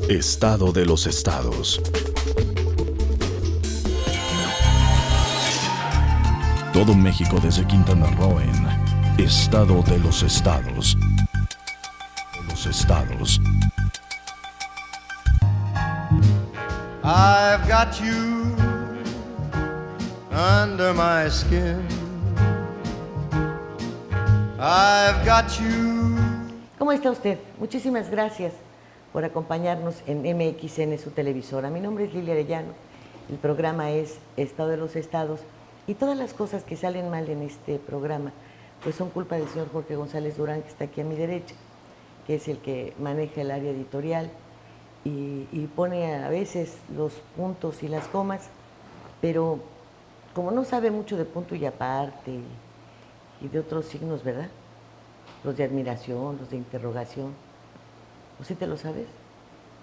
Estado de los estados. Todo México desde Quintana Roo en Estado de los estados. Los estados. I've got you under my skin. I've got you. ¿Cómo está usted? Muchísimas gracias por acompañarnos en MXN, su televisora. Mi nombre es Lilia Arellano. El programa es Estado de los Estados y todas las cosas que salen mal en este programa pues son culpa del señor Jorge González Durán, que está aquí a mi derecha, que es el que maneja el área editorial y pone a veces los puntos y las comas, pero como no sabe mucho de punto y aparte y de otros signos, ¿verdad? Los de admiración, los de interrogación. ¿O sí te lo sabes?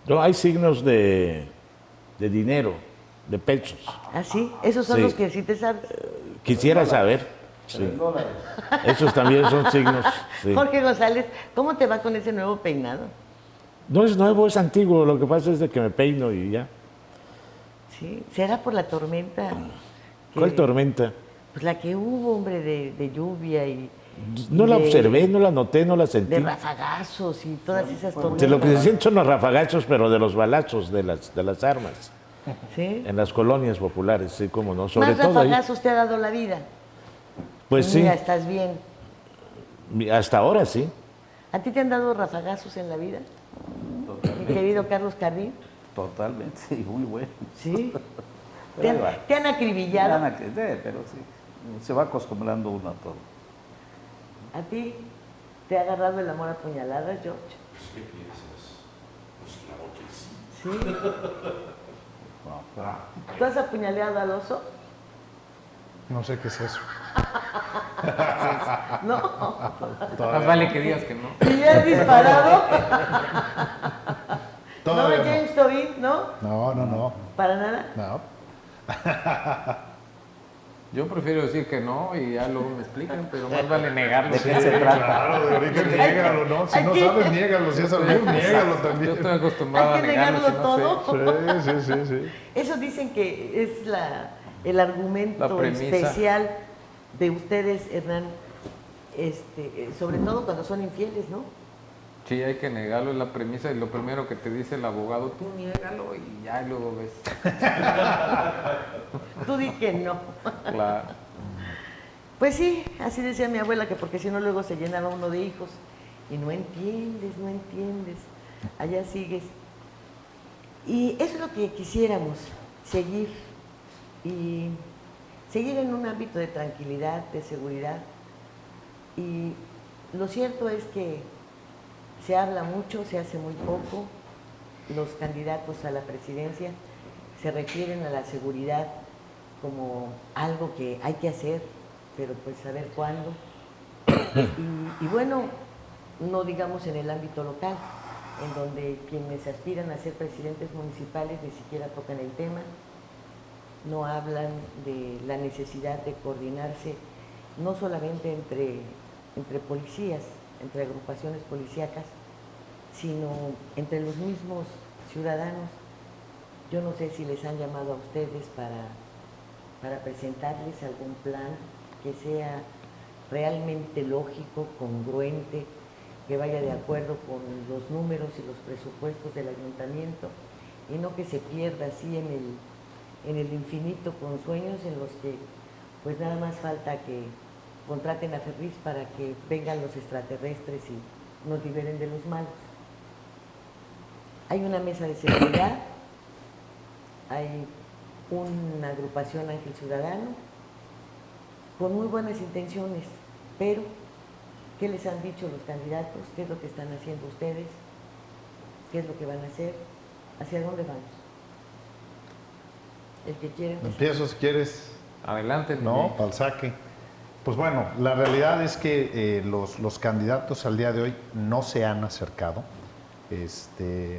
No, hay signos de dinero, de pesos. ¿Ah, sí? Esos son Sí. los que sí te sabes. Quisiera saber. Sí. Esos también son signos. Sí. Jorge González, ¿cómo te va con ese nuevo peinado? No es nuevo, es antiguo. Lo que pasa es de que me peino y ya. Sí, ¿será por la tormenta? ¿Cuál tormenta? Pues la que hubo, hombre, de lluvia y... No la de- observé, no la noté, no la sentí. De rafagazos y todas esas tormentas. De lo que se sienten son los rafagazos, pero de los balazos, de las armas. ¿Sí? En las colonias populares, sí, cómo no. Sobre Más todo ahí. rafagazos te ha dado la vida. Pues sí, Mira, estás bien. hasta ahora sí. ¿A ti te han dado rafagazos en la vida? Mi querido Carlos Cardín. Totalmente, sí, muy bueno. ¿Sí? Pero ahí va. ¿Te han acribillado? Pero sí, se va acostumbrando uno a todo. ¿A ti te ha agarrado el amor a puñaladas, George? ¿Qué piensas? Pues claro que sí. ¿Sí? ¿Tú has apuñaleado al oso? No sé qué es eso. No. Más vale que digas que no. ¿Y ya has disparado? ¿No, Todavía no. James Tobin? ¿No? No. ¿Para nada? No. Yo prefiero decir que no y ya luego me explican, pero más vale negarlo. ¿De qué se trata? Claro, de ahorita niégalo, ¿no? Si no Aquí- sabes, niégalo. Si es albur, niégalo Yo también. estoy acostumbrado Hay a que negarlo negarlo si no sé. todo. Sí. Eso dicen que es el argumento La premisa. especial de ustedes, Hernán, sobre todo cuando son infieles, ¿no? Sí, hay que negarlo, es la premisa y lo primero que te dice el abogado, tú niégalo y ya luego ves. Tú di que no. Claro. Pues sí, así decía mi abuela, que porque si no luego se llenaba uno de hijos. Y no entiendes. Allá sigues. Y eso es lo que quisiéramos, seguir. Y seguir en un ámbito de tranquilidad, de seguridad. Y lo cierto es que se habla mucho, se hace muy poco. Los candidatos a la presidencia se refieren a la seguridad como algo que hay que hacer, pero pues saber cuándo. Y bueno, no digamos en el ámbito local, en donde quienes aspiran a ser presidentes municipales ni siquiera tocan el tema, no hablan de la necesidad de coordinarse, no solamente entre policías, entre agrupaciones policíacas, sino entre los mismos ciudadanos. Yo no sé si les han llamado a ustedes para presentarles algún plan que sea realmente lógico, congruente, que vaya de acuerdo con los números y los presupuestos del ayuntamiento y no que se pierda así en el infinito con sueños en los que pues nada más falta que contraten a Ferris para que vengan los extraterrestres y nos liberen de los malos. Hay una mesa de seguridad, hay una agrupación Ángel Ciudadano con muy buenas intenciones, pero ¿qué les han dicho los candidatos? ¿Qué es lo que están haciendo ustedes? ¿Qué es lo que van a hacer? ¿Hacia dónde vamos? El que quiere empezar. Empiezo si quieres. Adelante. No, Miguel. para el saque. Pues bueno, la realidad es que los candidatos al día de hoy no se han acercado.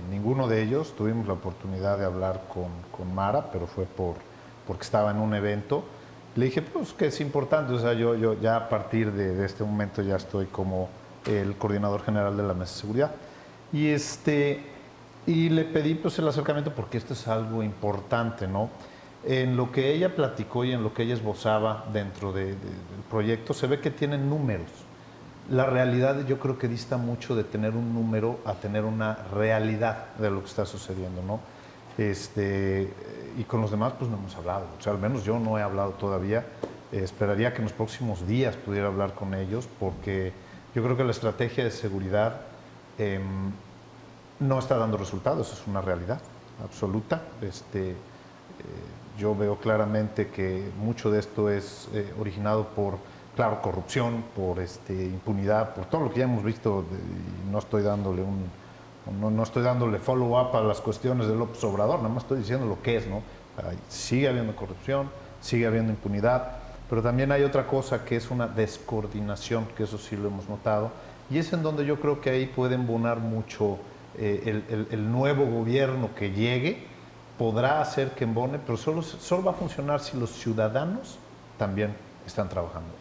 Ninguno de ellos. Tuvimos la oportunidad de hablar con Mara, pero fue porque estaba en un evento. Le dije, pues que es importante, o sea, yo ya a partir de este momento ya estoy como el coordinador general de la Mesa de Seguridad. Y le pedí pues el acercamiento porque esto es algo importante, ¿no? En lo que ella platicó y en lo que ella esbozaba dentro del proyecto, se ve que tienen números. La realidad yo creo que dista mucho de tener un número a tener una realidad de lo que está sucediendo, ¿no? Y con los demás pues no hemos hablado, o sea, al menos yo no he hablado todavía. Esperaría que en los próximos días pudiera hablar con ellos, porque yo creo que la estrategia de seguridad no está dando resultados, es una realidad absoluta. Yo veo claramente que mucho de esto es originado por, claro, corrupción, por impunidad, por todo lo que ya hemos visto, y no estoy dándole no estoy dándole follow-up a las cuestiones de López Obrador, nada más estoy diciendo lo que es, ¿no? Sigue habiendo corrupción, sigue habiendo impunidad, pero también hay otra cosa que es una descoordinación, que eso sí lo hemos notado, y es en donde yo creo que ahí puede embonar mucho el nuevo gobierno que llegue, podrá hacer que embone, pero solo va a funcionar si los ciudadanos también están trabajando.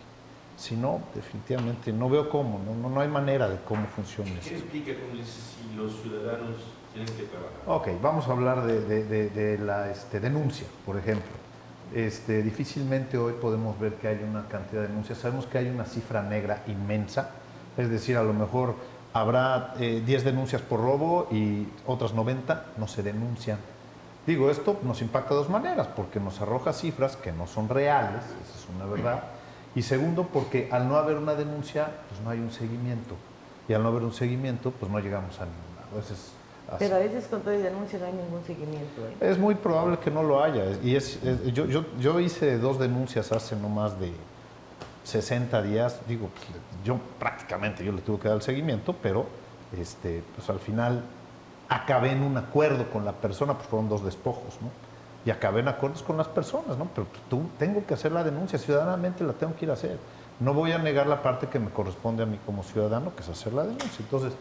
Si no, definitivamente no veo cómo, no hay manera de cómo funcione esto. ¿Qué explica cuando dices si los ciudadanos tienen que trabajar? Ok, vamos a hablar de la denuncia, por ejemplo. Difícilmente hoy podemos ver que hay una cantidad de denuncias. Sabemos que hay una cifra negra inmensa, es decir, a lo mejor habrá 10 denuncias por robo y otras 90 no se denuncian. Digo, esto nos impacta de dos maneras, porque nos arroja cifras que no son reales, esa es una verdad, y segundo, porque al no haber una denuncia, pues no hay un seguimiento, y al no haber un seguimiento, pues no llegamos a ningún lado. Pero a veces con todo y denuncia no hay ningún seguimiento, ¿eh? Es muy probable que no lo haya, y yo hice 2 denuncias hace no más de 60 días, digo, yo prácticamente le tuve que dar el seguimiento, pero pues al final acabé en un acuerdo con la persona, pues fueron 2 despojos, ¿no? Y acabé en acuerdos con las personas, ¿no? Pero pues, tengo que hacer la denuncia, ciudadanamente la tengo que ir a hacer. No voy a negar la parte que me corresponde a mí como ciudadano, que es hacer la denuncia. Entonces,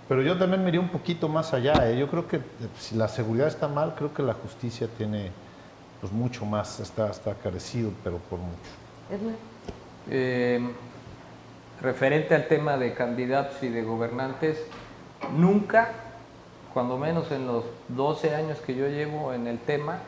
pero yo también me iría un poquito más allá, ¿eh? Yo creo que si la seguridad está mal, creo que la justicia tiene pues mucho más, está carecido, pero por mucho. Referente al tema de candidatos y de gobernantes, nunca, cuando menos en los 12 años que yo llevo en el tema,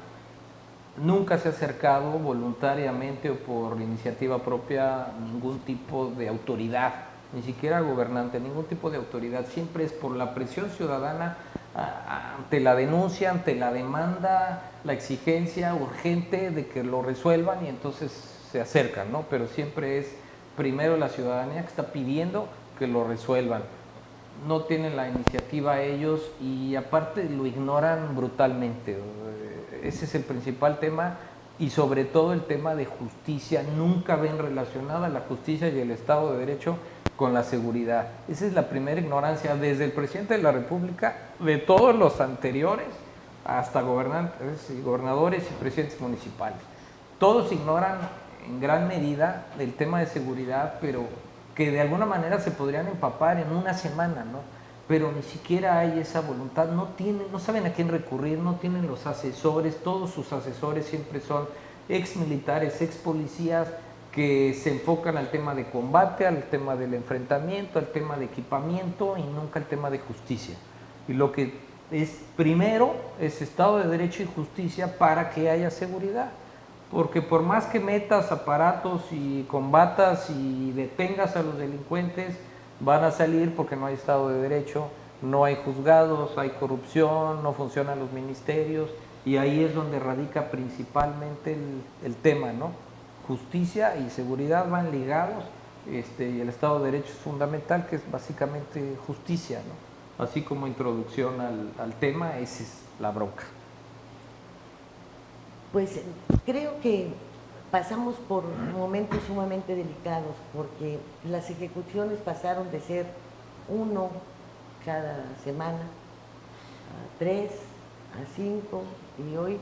nunca se ha acercado voluntariamente o por iniciativa propia ningún tipo de autoridad, ni siquiera gobernante, ningún tipo de autoridad. Siempre es por la presión ciudadana ante la denuncia, ante la demanda, la exigencia urgente de que lo resuelvan, y entonces se acercan, ¿no? Pero siempre es primero la ciudadanía que está pidiendo que lo resuelvan. No tienen la iniciativa ellos y aparte lo ignoran brutalmente. Ese es el principal tema, y sobre todo el tema de justicia. Nunca ven relacionada la justicia y el Estado de Derecho con la seguridad. Esa es la primera ignorancia desde el presidente de la República, de todos los anteriores, hasta gobernadores y presidentes municipales. Todos ignoran en gran medida del tema de seguridad, pero que de alguna manera se podrían empapar en una semana, ¿no? Pero ni siquiera hay esa voluntad, no saben a quién recurrir, no tienen los asesores, todos sus asesores siempre son ex militares, ex policías, que se enfocan al tema de combate, al tema del enfrentamiento, al tema de equipamiento y nunca al tema de justicia. Y lo que es primero es Estado de Derecho y justicia para que haya seguridad. Porque por más que metas aparatos y combatas y detengas a los delincuentes, van a salir porque no hay Estado de Derecho, no hay juzgados, hay corrupción, no funcionan los ministerios, y ahí es donde radica principalmente el tema, ¿no? Justicia y seguridad van ligados, y el Estado de Derecho es fundamental, que es básicamente justicia, ¿no? Así como introducción al tema, esa es la bronca. Pues creo que pasamos por momentos sumamente delicados, porque las ejecuciones pasaron de ser 1 cada semana a 3, a 5 y hoy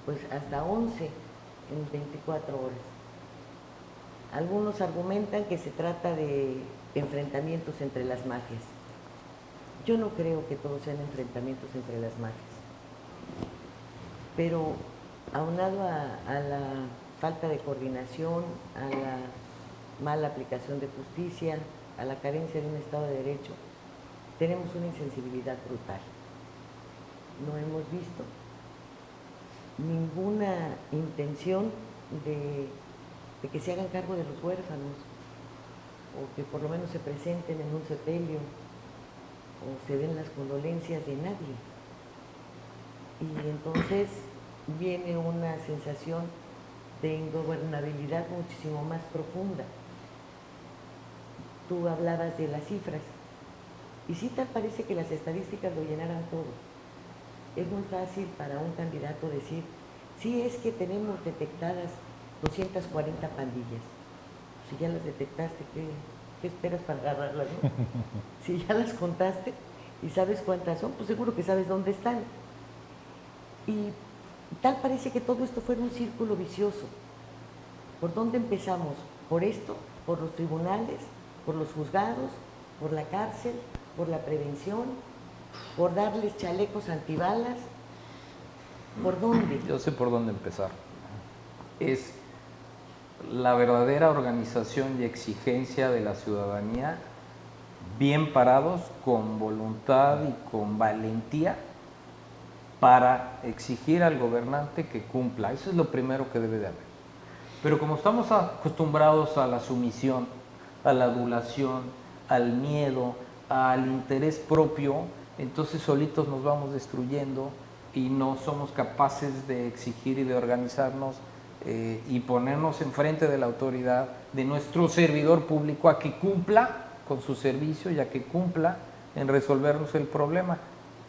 pues hasta 11 en 24 horas. Algunos argumentan que se trata de enfrentamientos entre las mafias. Yo no creo que todos sean enfrentamientos entre las mafias, pero aunado a la falta de coordinación, a la mala aplicación de justicia, a la carencia de un Estado de Derecho, tenemos una insensibilidad brutal. No hemos visto ninguna intención de que se hagan cargo de los huérfanos, o que por lo menos se presenten en un sepelio, o se den las condolencias de nadie. Y entonces viene una sensación de ingobernabilidad muchísimo más profunda. Tú hablabas de las cifras, y sí tal parece que las estadísticas lo llenaran todo. Es muy fácil para un candidato decir, sí, es que tenemos detectadas 240 pandillas. Si ya las detectaste, ¿qué esperas para agarrarlas, no? Si ya las contaste y sabes cuántas son, pues seguro que sabes dónde están. Y tal parece que todo esto fuera un círculo vicioso. ¿Por dónde empezamos? ¿Por esto? ¿Por los tribunales? ¿Por los juzgados? ¿Por la cárcel? ¿Por la prevención? ¿Por darles chalecos antibalas? ¿Por dónde? Yo sé por dónde empezar. Es la verdadera organización y exigencia de la ciudadanía, bien parados, con voluntad y con valentía, para exigir al gobernante que cumpla. Eso es lo primero que debe de haber. Pero como estamos acostumbrados a la sumisión, a la adulación, al miedo, al interés propio, entonces solitos nos vamos destruyendo y no somos capaces de exigir y de organizarnos y ponernos enfrente de la autoridad, de nuestro servidor público, a que cumpla con su servicio y a que cumpla en resolvernos el problema.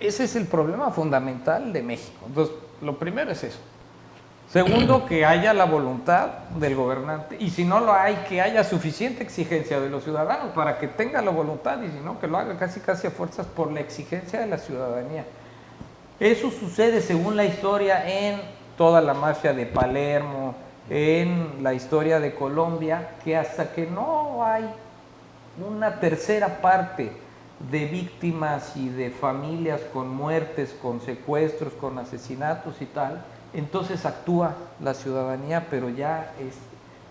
Ese es el problema fundamental de México. Entonces, lo primero es eso. Segundo, que haya la voluntad del gobernante, y si no lo hay, que haya suficiente exigencia de los ciudadanos para que tenga la voluntad, y si no, que lo haga casi a fuerzas por la exigencia de la ciudadanía. Eso sucede, según la historia, en toda la mafia de Palermo, en la historia de Colombia, que hasta que no hay una tercera parte de víctimas y de familias con muertes, con secuestros, con asesinatos y tal, entonces actúa la ciudadanía, pero ya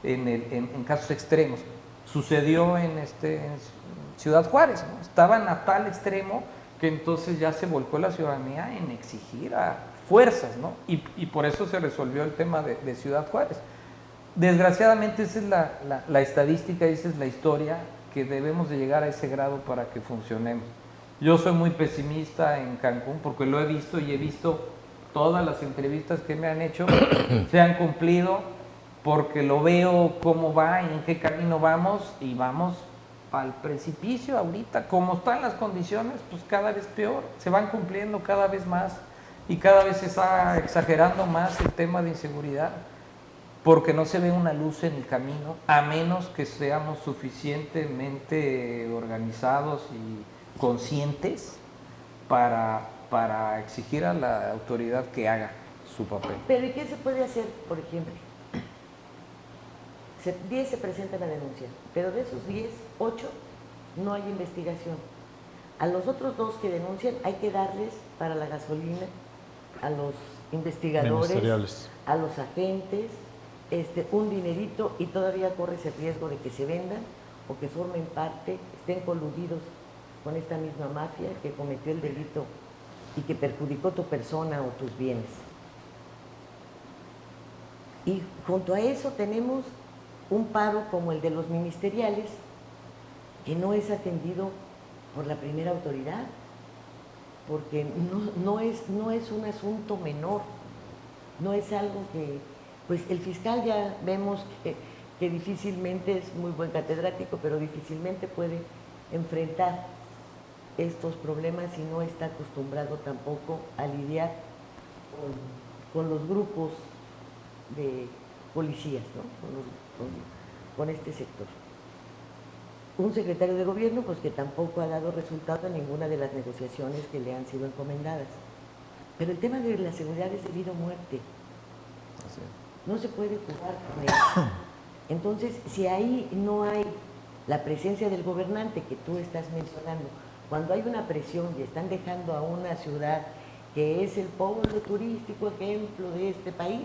en casos extremos. Sucedió en Ciudad Juárez, ¿no? Estaban a tal extremo que entonces ya se volcó la ciudadanía en exigir a fuerzas, ¿no? Y por eso se resolvió el tema de Ciudad Juárez. Desgraciadamente esa es la estadística, esa es la historia, que debemos de llegar a ese grado para que funcionemos. Yo soy muy pesimista en Cancún porque lo he visto y he visto todas las entrevistas que me han hecho, se han cumplido, porque lo veo cómo va y en qué camino vamos, y vamos al precipicio ahorita. Como están las condiciones, pues cada vez peor, se van cumpliendo cada vez más y cada vez se está exagerando más el tema de inseguridad, porque no se ve una luz en el camino, a menos que seamos suficientemente organizados y conscientes para exigir a la autoridad que haga su papel. Pero ¿y qué se puede hacer, por ejemplo? 10 se presentan a denunciar, pero de esos 10, 8 no hay investigación. A los otros 2 que denuncian hay que darles para la gasolina, a los investigadores, a los agentes, un dinerito, y todavía corres el riesgo de que se vendan o que formen parte, estén coludidos con esta misma mafia que cometió el delito y que perjudicó tu persona o tus bienes. Y junto a eso tenemos un paro como el de los ministeriales, que no es atendido por la primera autoridad, porque no es un asunto menor, no es algo que, pues el fiscal ya vemos que difícilmente, es muy buen catedrático, pero difícilmente puede enfrentar estos problemas y no está acostumbrado tampoco a lidiar con los grupos de policías, ¿no? con este sector. Un secretario de gobierno pues que tampoco ha dado resultado en ninguna de las negociaciones que le han sido encomendadas. Pero el tema de la seguridad es de vida o muerte. No se puede jugar con eso. Entonces, si ahí no hay la presencia del gobernante que tú estás mencionando, cuando hay una presión y están dejando a una ciudad que es el polo turístico ejemplo de este país,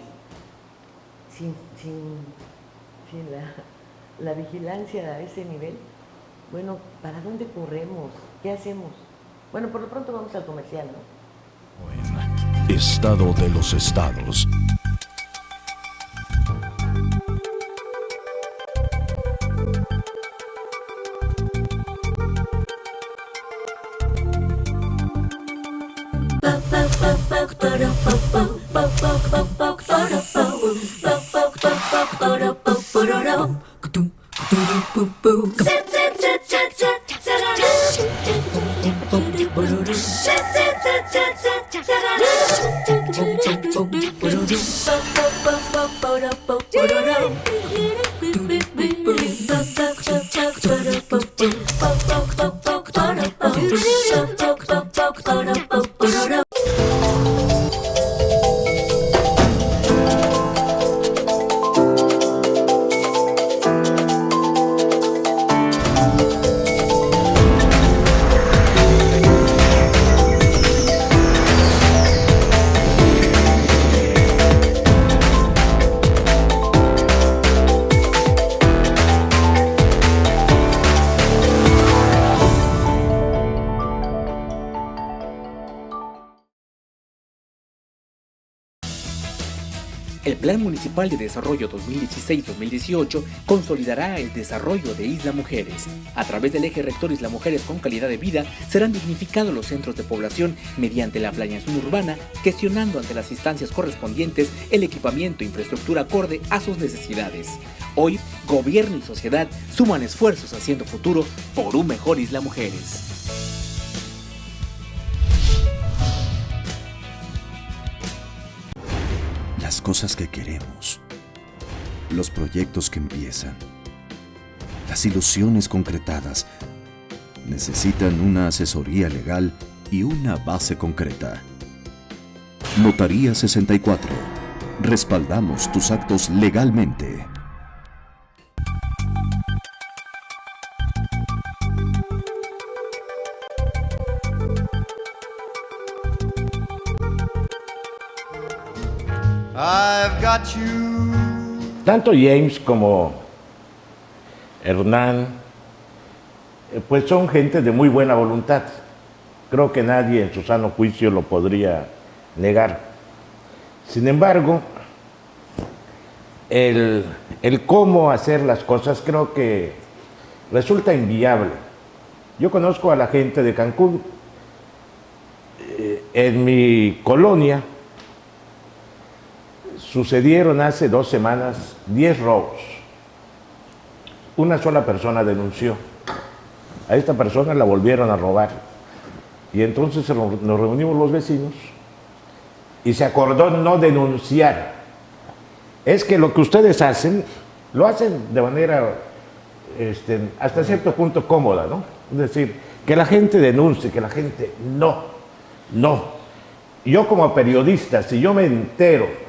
sin la vigilancia a ese nivel, Bueno, ¿para dónde corremos? ¿Qué hacemos? Bueno, por lo pronto vamos al comercial, ¿no? En Estado de los Estados. El Plan Municipal de Desarrollo 2016-2018 consolidará el desarrollo de Isla Mujeres. A través del eje rector Isla Mujeres con calidad de vida, serán dignificados los centros de población mediante la planeación urbana, gestionando ante las instancias correspondientes el equipamiento e infraestructura acorde a sus necesidades. Hoy, gobierno y sociedad suman esfuerzos haciendo futuro por un mejor Isla Mujeres. Las cosas que queremos, los proyectos que empiezan, las ilusiones concretadas, necesitan una asesoría legal y una base concreta. Notaría 64. Respaldamos tus actos legalmente. I've got you. Tanto James como Hernán, pues son gente de muy buena voluntad. Creo que nadie en su sano juicio lo podría negar. Sin embargo, el cómo hacer las cosas creo que resulta inviable. Yo conozco a la gente de Cancún. En mi colonia sucedieron hace 2 semanas 10 robos. Una sola persona denunció. A esta persona la volvieron a robar. Y entonces nos reunimos los vecinos y se acordó no denunciar. Es que lo que ustedes hacen, lo hacen de manera hasta cierto punto cómoda, ¿no? Es decir, que la gente denuncie, que la gente no. Yo como periodista, si yo me entero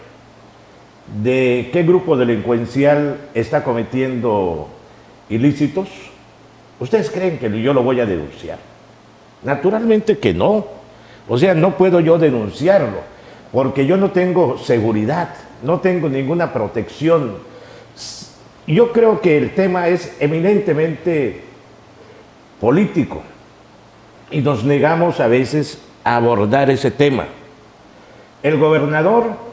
de qué grupo delincuencial está cometiendo ilícitos, ¿ustedes creen que yo lo voy a denunciar? Naturalmente que no. O sea, no puedo yo denunciarlo, porque yo no tengo seguridad, no tengo ninguna protección. Yo creo que el tema es eminentemente político y nos negamos a veces a abordar ese tema. El gobernador,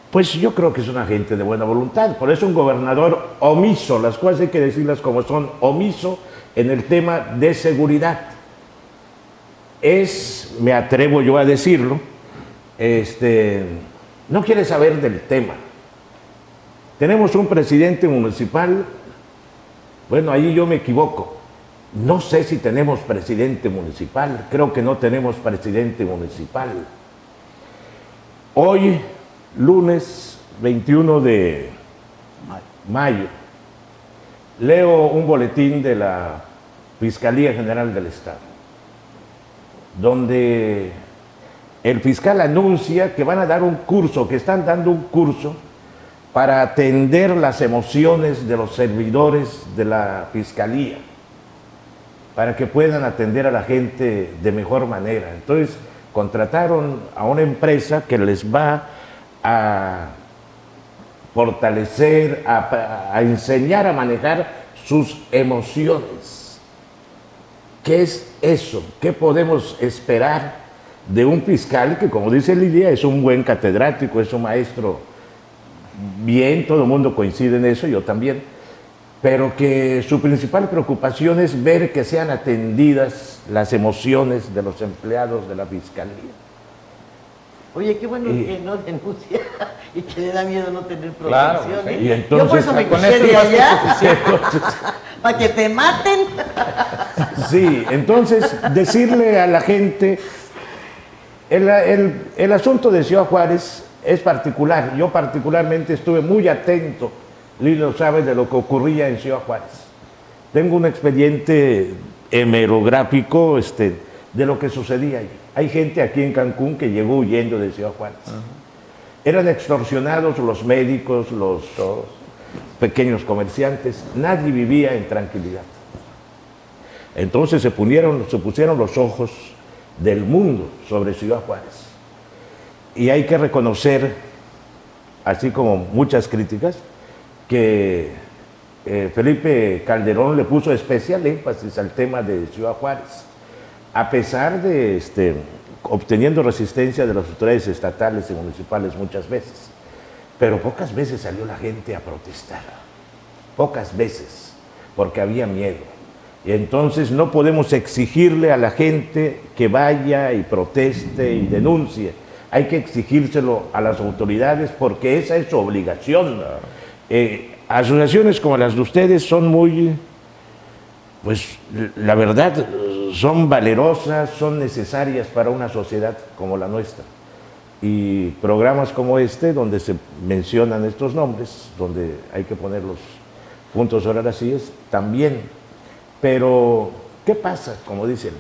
pues yo creo que es una gente de buena voluntad, por eso un gobernador omiso, las cosas hay que decirlas como son, omiso en el tema de seguridad. Me atrevo yo a decirlo, no quiere saber del tema. Tenemos un presidente municipal, bueno, ahí yo me equivoco. No sé si tenemos presidente municipal, creo que no tenemos presidente municipal. Hoy, lunes 21 de mayo, leo un boletín de la Fiscalía General del Estado, donde el fiscal anuncia que van a dar un curso, que están dando un curso para atender las emociones de los servidores de la Fiscalía, para que puedan atender a la gente de mejor manera. Entonces, contrataron a una empresa que les va a fortalecer, a enseñar a manejar sus emociones. ¿Qué es eso? ¿Qué podemos esperar de un fiscal que, como dice Lidia, es un buen catedrático, es un maestro bien, todo el mundo coincide en eso, yo también, pero que su principal preocupación es ver que sean atendidas las emociones de los empleados de la fiscalía? Oye, qué bueno que no denuncia y que le da miedo no tener Claro, protección. sí. ¿eh? Y entonces, yo por eso me con quité eso de es más que allá, para que te maten. Sí, entonces decirle a la gente, el asunto de Ciudad Juárez es particular. Yo particularmente estuve muy atento, Lilo sabe, de lo que ocurría en Ciudad Juárez. Tengo un expediente hemerográfico de lo que sucedía allí. Hay gente aquí en Cancún que llegó huyendo de Ciudad Juárez. Eran extorsionados los médicos, los pequeños comerciantes. Nadie vivía en tranquilidad. Entonces se pusieron los ojos del mundo sobre Ciudad Juárez. Y hay que reconocer, así como muchas críticas, que Felipe Calderón le puso especial énfasis al tema de Ciudad Juárez, a pesar de obteniendo resistencia de las autoridades estatales y municipales muchas veces. Pero pocas veces salió la gente a protestar, pocas veces, porque había miedo. Y entonces no podemos exigirle a la gente que vaya y proteste y denuncie. Hay que exigírselo a las autoridades porque esa es su obligación. Asociaciones como las de ustedes son muy, pues la verdad, son valerosas, son necesarias para una sociedad como la nuestra. Y programas como este, donde se mencionan estos nombres, donde hay que poner los puntos sobre las sillas, también. Pero, ¿qué pasa? Como dicen,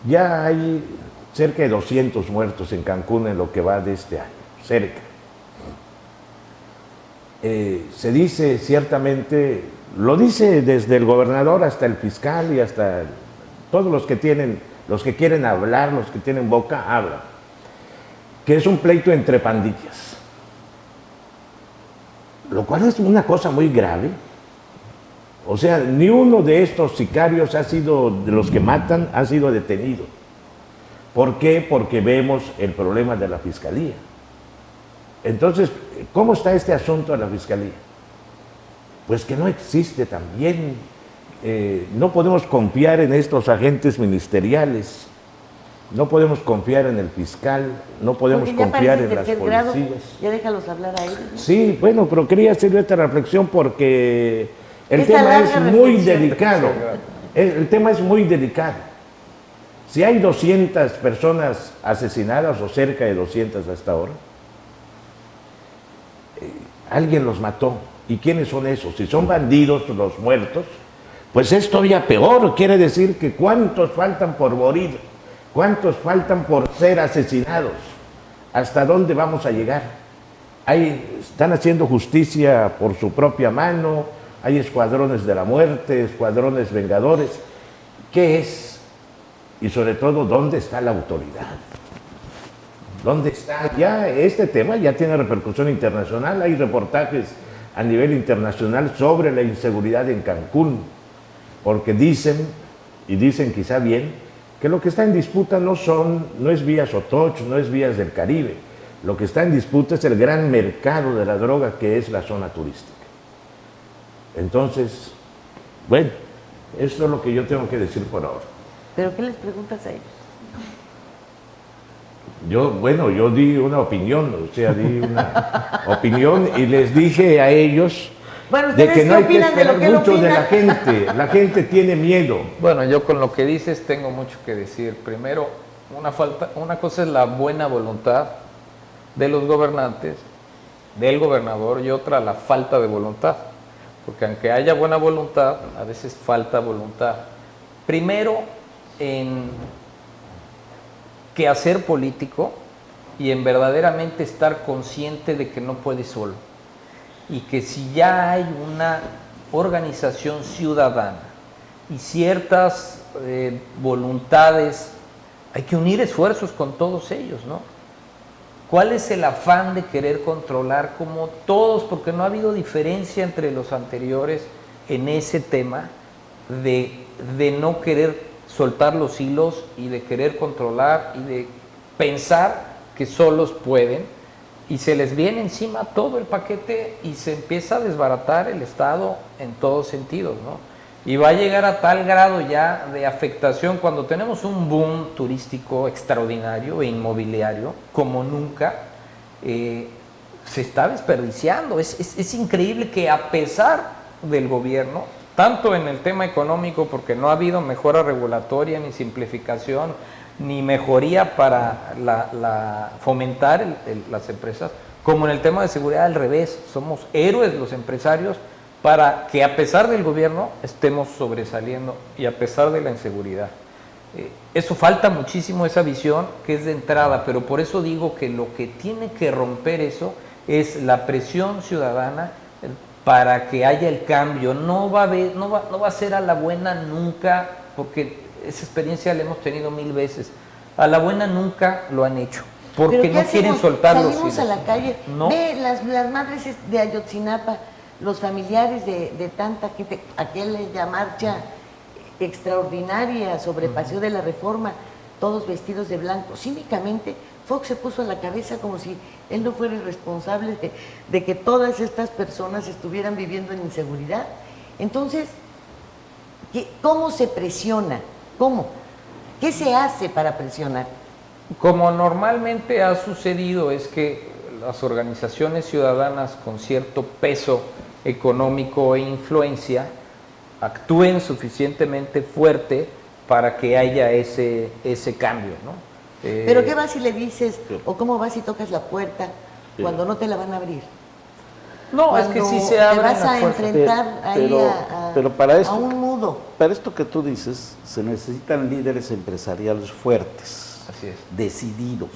ya hay cerca de 200 muertos en Cancún en lo que va de este año, cerca. Se dice ciertamente, lo dice desde el gobernador hasta el fiscal y hasta todos los que quieren hablar, los que tienen boca, hablan, que es un pleito entre pandillas, lo cual es una cosa muy grave. O sea, ni uno de estos sicarios de los que matan, ha sido detenido. ¿Por qué? Porque vemos el problema de la fiscalía. Entonces, ¿cómo está este asunto de la fiscalía? Pues que no existe también. No podemos confiar en estos agentes ministeriales, no podemos confiar en el fiscal, no podemos confiar en las policías. Ya déjalos hablar a ellos, ¿no? Sí, bueno, pero quería hacer esta reflexión porque el Esta tema es larga muy reflexión. delicado. El tema es muy delicado. Si hay 200 personas asesinadas o cerca de 200 hasta ahora, alguien los mató. ¿Y quiénes son esos? Si son bandidos los muertos, pues es todavía peor. Quiere decir que ¿cuántos faltan por morir? ¿Cuántos faltan por ser asesinados? ¿Hasta dónde vamos a llegar? Están haciendo justicia por su propia mano, hay escuadrones de la muerte, escuadrones vengadores. ¿Qué es? Y sobre todo, ¿dónde está la autoridad? ¿Dónde está? Ya este tema ya tiene repercusión internacional, hay reportajes a nivel internacional sobre la inseguridad en Cancún, porque dicen, y dicen quizá bien, que lo que está en disputa no es Vías Otoch, no es Vías del Caribe, lo que está en disputa es el gran mercado de la droga que es la zona turística. Entonces, bueno, esto es lo que yo tengo que decir por ahora. ¿Pero qué les preguntas a ellos? Yo di una opinión, y les dije a ellos Bueno, de que ¿ustedes no qué hay que opinan de esperar lo que él mucho de la opina? gente. La gente tiene miedo. Bueno, yo con lo que dices tengo mucho que decir. Primero, una cosa es la buena voluntad de los gobernantes, del gobernador, y otra la falta de voluntad. Porque aunque haya buena voluntad, a veces falta voluntad. Primero, en quehacer político y en verdaderamente estar consciente de que no puede solo. Y que si ya hay una organización ciudadana y ciertas voluntades, hay que unir esfuerzos con todos ellos, ¿no? ¿Cuál es el afán de querer controlar como todos? Porque no ha habido diferencia entre los anteriores en ese tema de no querer soltar los hilos y de querer controlar y de pensar que solos pueden, y se les viene encima todo el paquete y se empieza a desbaratar el Estado en todos sentidos, ¿no? Y va a llegar a tal grado ya de afectación cuando tenemos un boom turístico extraordinario e inmobiliario como nunca, se está desperdiciando. Es increíble que a pesar del gobierno, tanto en el tema económico, porque no ha habido mejora regulatoria ni simplificación, ni mejoría para fomentar las empresas, como en el tema de seguridad al revés. Somos héroes los empresarios para que a pesar del gobierno estemos sobresaliendo y a pesar de la inseguridad. Eso falta muchísimo, esa visión que es de entrada, pero por eso digo que lo que tiene que romper eso es la presión ciudadana para que haya el cambio. No va a ser a la buena nunca, porque esa experiencia la hemos tenido 1000 veces. A la buena nunca lo han hecho, porque no quieren soltar los hilos. Salimos a la calle, ¿no? ve las madres de Ayotzinapa, los familiares de tanta gente, aquella marcha extraordinaria sobre Paseo de la Reforma, todos vestidos de blanco. Cínicamente, Fox se puso a la cabeza como si él no fuera el responsable de que todas estas personas estuvieran viviendo en inseguridad. Entonces, ¿cómo se presiona? ¿Cómo? ¿Qué se hace para presionar? Como normalmente ha sucedido, es que las organizaciones ciudadanas con cierto peso económico e influencia actúen suficientemente fuerte para que haya ese cambio, ¿no? ¿Pero qué vas si le dices, o cómo vas si tocas la puerta cuando no te la van a abrir? No, Cuando es que si se abre te vas a enfrentar pero para a un mudo. Para esto que tú dices, se necesitan líderes empresariales fuertes, Así es. decididos,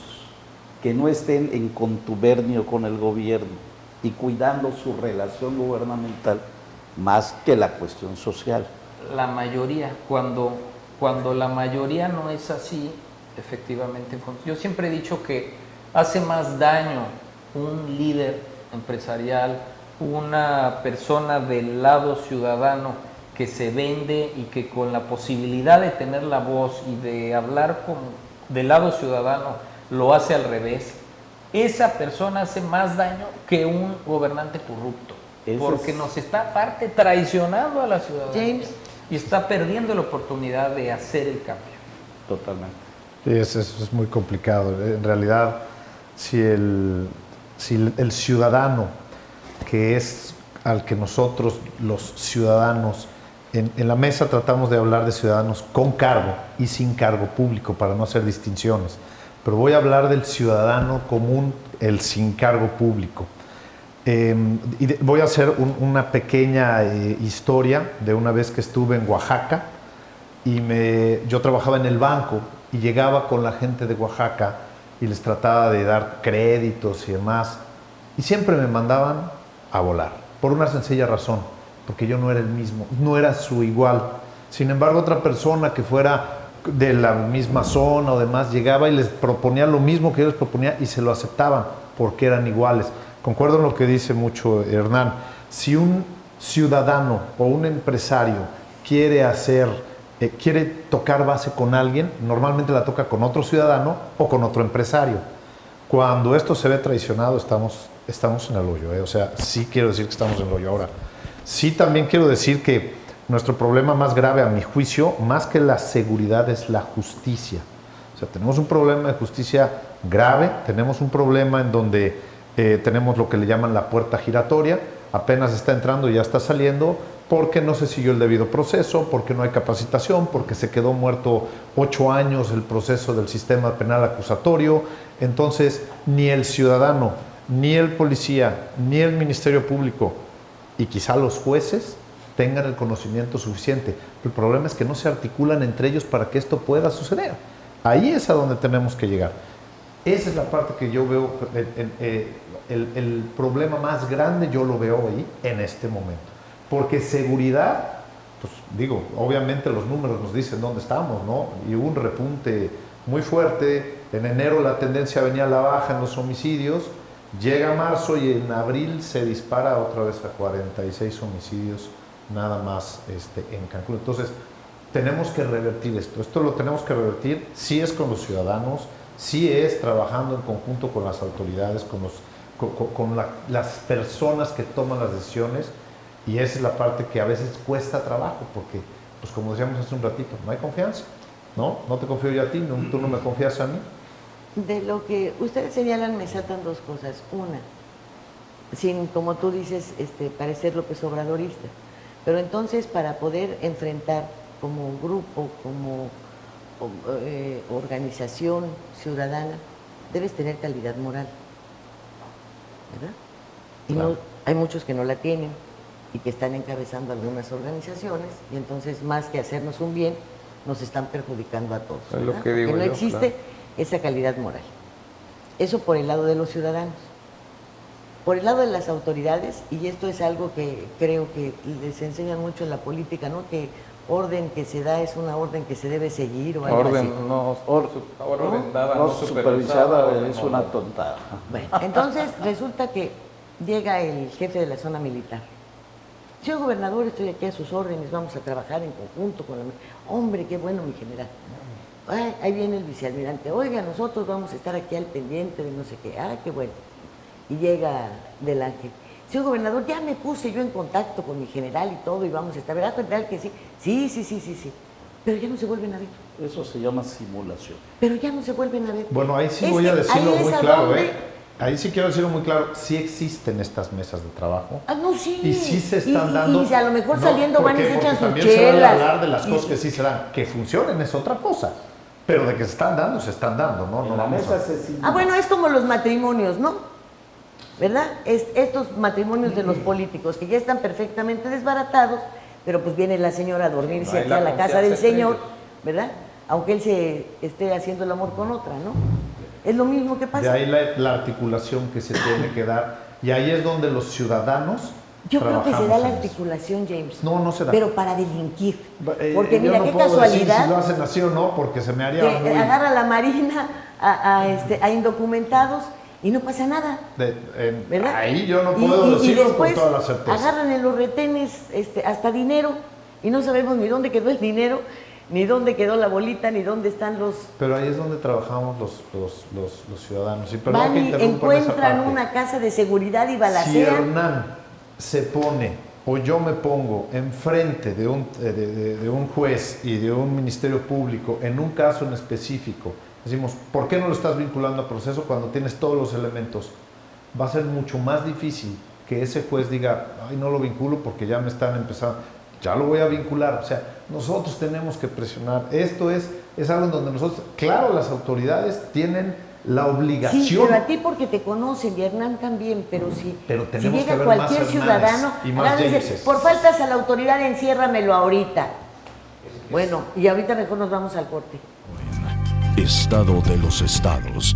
que no estén en contubernio con el gobierno y cuidando su relación gubernamental más que la cuestión social. La mayoría, cuando la mayoría no es así, efectivamente. Yo siempre he dicho que hace más daño un líder empresarial, una persona del lado ciudadano que se vende y que con la posibilidad de tener la voz y de hablar del lado ciudadano lo hace al revés. Esa persona hace más daño que un gobernante corrupto, porque nos está aparte traicionando a la ciudadanía, James, y está perdiendo la oportunidad de hacer el cambio. Totalmente. Sí, eso es muy complicado. En realidad, si el ciudadano, que es al que nosotros, los ciudadanos, en la mesa tratamos de hablar de ciudadanos con cargo y sin cargo público para no hacer distinciones, pero voy a hablar del ciudadano común, el sin cargo público. Voy a hacer una pequeña historia de una vez que estuve en Oaxaca y yo trabajaba en el banco y llegaba con la gente de Oaxaca y les trataba de dar créditos y demás, y siempre me mandaban a volar, por una sencilla razón, porque yo no era el mismo, no era su igual. Sin embargo, otra persona que fuera de la misma zona o demás llegaba y les proponía lo mismo que yo les proponía y se lo aceptaban porque eran iguales. Concuerdo en lo que dice mucho Hernán. Si un ciudadano o un empresario quiere tocar base con alguien, normalmente la toca con otro ciudadano o con otro empresario. Cuando esto se ve traicionado, estamos en el hoyo. O sea, sí quiero decir que estamos en el hoyo. Ahora, sí también quiero decir que nuestro problema más grave, a mi juicio, más que la seguridad, es la justicia. O sea, tenemos un problema de justicia grave, tenemos un problema en donde tenemos lo que le llaman la puerta giratoria, apenas está entrando y ya está saliendo, porque no se siguió el debido proceso, porque no hay capacitación, porque se quedó muerto 8 años el proceso del sistema penal acusatorio. Entonces, ni el ciudadano, ni el policía, ni el Ministerio Público, y quizá los jueces, tengan el conocimiento suficiente. El problema es que no se articulan entre ellos para que esto pueda suceder. Ahí es a donde tenemos que llegar. Esa es la parte que yo veo, el problema más grande yo lo veo ahí en este momento. Porque seguridad, pues digo, obviamente los números nos dicen dónde estamos, ¿no? Y hubo un repunte muy fuerte. En enero la tendencia venía a la baja en los homicidios. Llega marzo y en abril se dispara otra vez a 46 homicidios nada más en Cancún. Entonces, tenemos que revertir esto. Esto lo tenemos que revertir, sí es con los ciudadanos, sí es trabajando en conjunto con las autoridades, con las personas que toman las decisiones, y esa es la parte que a veces cuesta trabajo, porque, pues como decíamos hace un ratito, no hay confianza, ¿no? No te confío yo a ti, tú no me confías a mí. De lo que ustedes señalan me saltan dos cosas. Una, sin, como tú dices, parecer López Obradorista, pero entonces para poder enfrentar como grupo, como organización ciudadana, debes tener calidad moral, ¿verdad? Y claro. no, hay muchos que no la tienen y que están encabezando algunas organizaciones, y entonces más que hacernos un bien, nos están perjudicando a todos, Es lo ¿verdad? que digo Porque no yo, existe claro, esa calidad moral. Eso por el lado de los ciudadanos. Por el lado de las autoridades, y esto es algo que creo que les enseñan mucho en la política, ¿no? Que orden que se da es una orden que se debe seguir o algo orden así. no orden dada, No no supervisada orden es no una dada. tontada. Bueno, entonces resulta que llega el jefe de la zona militar. Señor gobernador, estoy aquí a sus órdenes, vamos a trabajar en conjunto con la... Hombre, qué bueno, mi general. Ay, ahí viene el vicealmirante. Oiga, nosotros vamos a estar aquí al pendiente de no sé qué. Ah, qué bueno. Y llega del Ángel. Señor gobernador, ya me puse yo en contacto con mi general y todo, y vamos a estar, ¿verdad, general, que sí? Sí. Pero ya no se vuelven a ver. Eso se llama simulación. Pero ya no se vuelven a ver. Bueno, ahí sí voy a decirlo muy claro, Ahí sí quiero decirlo muy claro, sí existen estas mesas de trabajo. Ah, no, sí. Y sí se están dando. Y a lo mejor saliendo van y se echan sus también se van a chelas. hablar de las cosas que sí se dan. Que funcionen es otra cosa. Pero de que se están dando, ¿no? En No la vamos mesa a... se simula. Bueno, es como los matrimonios, ¿no? ¿Verdad? Estos matrimonios de los políticos que ya están perfectamente desbaratados, pero pues viene la señora a dormirse aquí a la casa del señor, ¿verdad? Aunque él se esté haciendo el amor con otra, ¿no? Es lo mismo que pasa. De ahí la articulación que se tiene que dar. Y ahí es donde los ciudadanos Yo creo que se da trabajamos la en eso. articulación, James. No se da. Pero para delinquir. Porque Yo mira, no qué puedo decir casualidad si lo hacen así o no, porque se me haría que muy... agarra la Marina a indocumentados y no pasa nada. ¿Verdad? Ahí yo no puedo decirlo después con toda la certeza. agarran en los retenes hasta dinero y no sabemos ni dónde quedó el dinero, ni dónde quedó la bolita, ni dónde están los... Pero ahí es donde trabajamos los ciudadanos. Y perdón Van que y interrumpa en esa encuentran parte. una casa de seguridad y Si balacean. Hernán se pone, o yo me pongo enfrente de un juez y de un ministerio público en un caso en específico, decimos, ¿por qué no lo estás vinculando a proceso cuando tienes todos los elementos? Va a ser mucho más difícil que ese juez diga, ay, no lo vinculo porque ya me están empezando, ya lo voy a vincular. O sea, nosotros tenemos que presionar. Esto es algo en donde nosotros, claro, las autoridades tienen la obligación. Sí, pero a ti porque te conocen y Hernán también, pero si tenemos llega que ver cualquier más ciudadano, Hernanes y más agarra y dice, Jameses. por faltas a la autoridad, enciérramelo ahorita. Bueno, y ahorita mejor nos vamos al corte. Estado de los estados.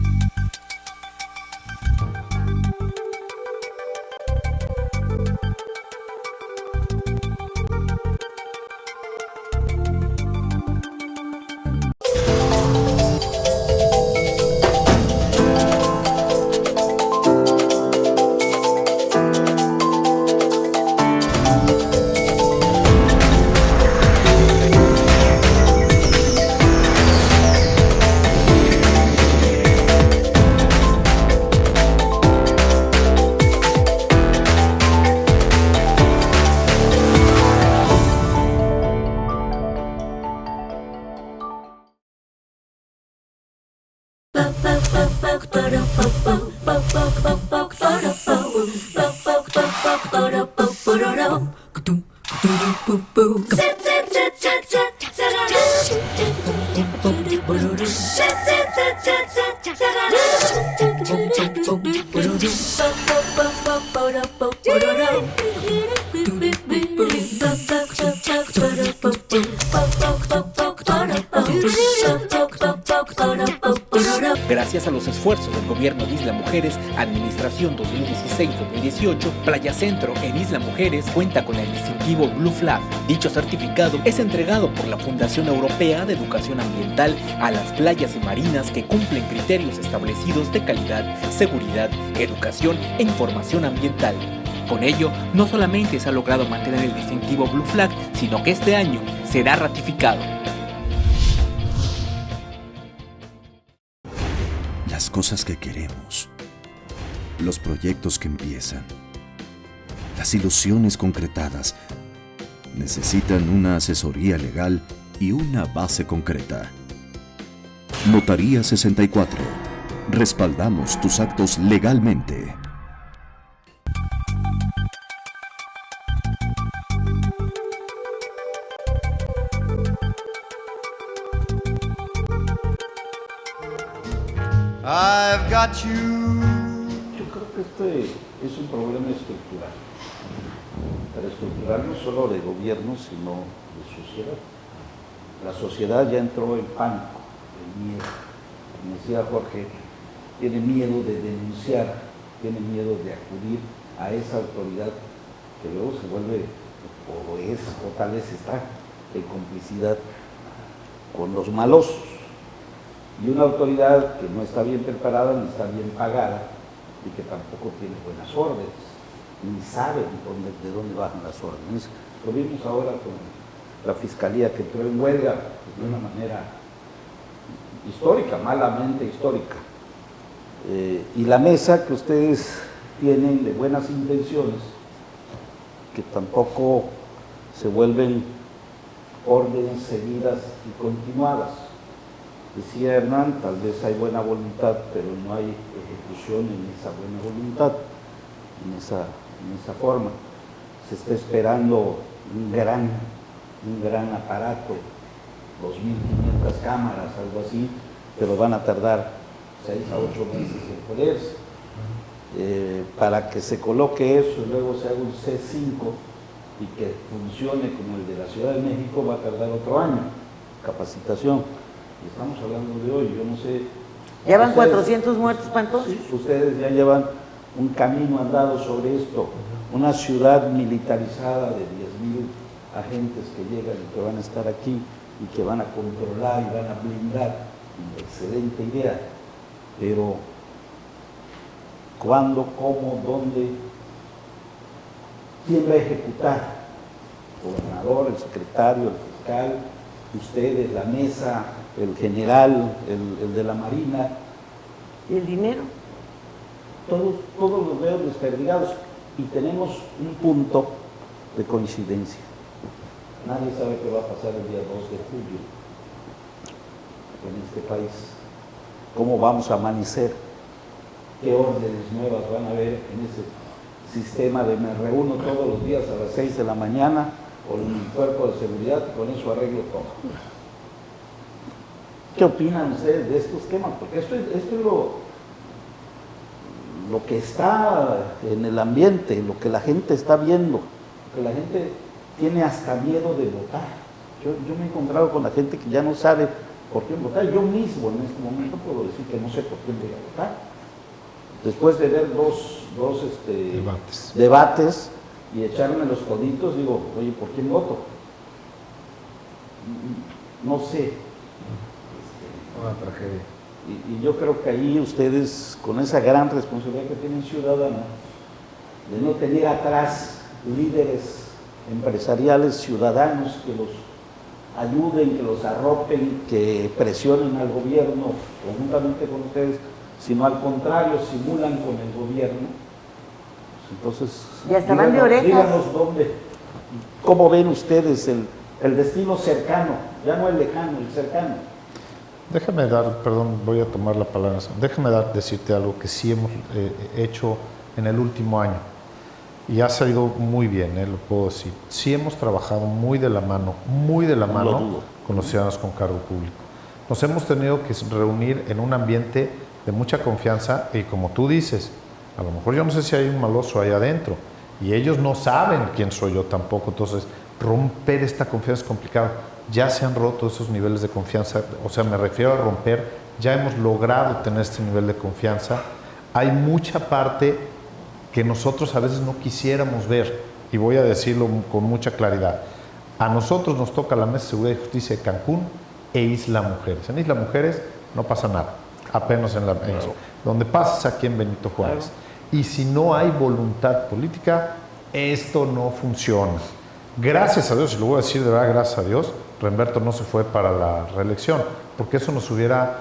Gracias a los esfuerzos del gobierno de Isla Mujeres, Administración 2016-2018, Playa Centro en Isla Mujeres cuenta con el distintivo Blue Flag. Dicho certificado es entregado por la Fundación Europea de Educación Ambiental a las playas y marinas que cumplen criterios establecidos de calidad, seguridad, educación e información ambiental. Con ello, no solamente se ha logrado mantener el distintivo Blue Flag, sino que este año será ratificado. Las cosas que queremos, los proyectos que empiezan, las ilusiones concretadas, necesitan una asesoría legal y una base concreta. Notaría 64. Respaldamos tus actos legalmente. I've got you. Yo creo que este es un problema estructural. Pero estructural no solo de gobierno, sino de sociedad. La sociedad ya entró en pánico, en miedo. Como decía Jorge, tiene miedo de denunciar, tiene miedo de acudir a esa autoridad que luego se vuelve, o tal vez está en complicidad con los malosos. Y una autoridad que no está bien preparada ni está bien pagada y que tampoco tiene buenas órdenes, ni sabe de dónde bajan las órdenes. Lo vimos ahora con la Fiscalía que entró en huelga de una manera histórica, malamente histórica. Y la mesa que ustedes tienen de buenas intenciones, que tampoco se vuelven órdenes seguidas y continuadas. Decía Hernán, tal vez hay buena voluntad, pero no hay ejecución en esa buena voluntad, en esa forma. Se está esperando un gran aparato, 2.500 cámaras, algo así, pero van a tardar 6 a 8 meses en ponerse. Para que se coloque eso y luego se haga un C5 y que funcione como el de la Ciudad de México, va a tardar otro año, capacitación. Estamos hablando de hoy, yo no sé. ¿Ya van 400 muertos para entonces? Sí, ustedes ya llevan un camino andado sobre esto, una ciudad militarizada de 10.000 agentes que llegan y que van a estar aquí y que van a controlar y van a blindar. Excelente idea, pero ¿cuándo, cómo, dónde? ¿Quién va a ejecutar? El gobernador, el secretario, el fiscal, ustedes, la mesa, el general, el de la Marina. ¿Y el dinero? Todos los veo desperdigados y tenemos un punto de coincidencia. Nadie sabe qué va a pasar el día 2 de julio en este país. ¿Cómo vamos a amanecer? ¿Qué órdenes nuevas van a haber en ese sistema de me reúno todos los días a las 6 de la mañana con mi cuerpo de seguridad y con eso arreglo todo? ¿Qué opinan ustedes de estos temas? Porque esto es lo que está en el ambiente, lo que la gente está viendo, lo que la gente tiene hasta miedo de votar. Yo me he encontrado con la gente que ya no sabe por quién votar. Yo mismo en este momento puedo decir que no sé por quién voy a votar. Después de ver dos debates y echarme los coditos, digo, oye, ¿por quién voto? No sé. Una tragedia. Y yo creo que ahí ustedes, con esa gran responsabilidad que tienen ciudadana, de no tener atrás líderes empresariales, ciudadanos que los ayuden, que los arropen, que presionen al gobierno conjuntamente con ustedes, sino al contrario, simulan con el gobierno. Entonces, ya estaban de orejas. Díganos cómo ven ustedes el destino cercano, ya no el lejano, el cercano. Déjame perdón, voy a tomar la palabra. Déjame decirte algo que sí hemos hecho en el último año y ha salido muy bien, lo puedo decir. Sí hemos trabajado muy de la mano con los ciudadanos con cargo público. Nos hemos tenido que reunir en un ambiente de mucha confianza y como tú dices, a lo mejor yo no sé si hay un maloso ahí adentro y ellos no saben quién soy yo tampoco, entonces romper esta confianza es complicado. Ya se han roto esos niveles de confianza, o sea, me refiero a romper, ya hemos logrado tener este nivel de confianza. Hay mucha parte que nosotros a veces no quisiéramos ver, y voy a decirlo con mucha claridad. A nosotros nos toca la Mesa de Seguridad y Justicia de Cancún e Isla Mujeres. En Isla Mujeres no pasa nada, apenas en donde pasa es aquí en Benito Juárez. Y si no hay voluntad política, esto no funciona. Gracias a Dios, y lo voy a decir de verdad, gracias a Dios, Remberto no se fue para la reelección, porque eso nos hubiera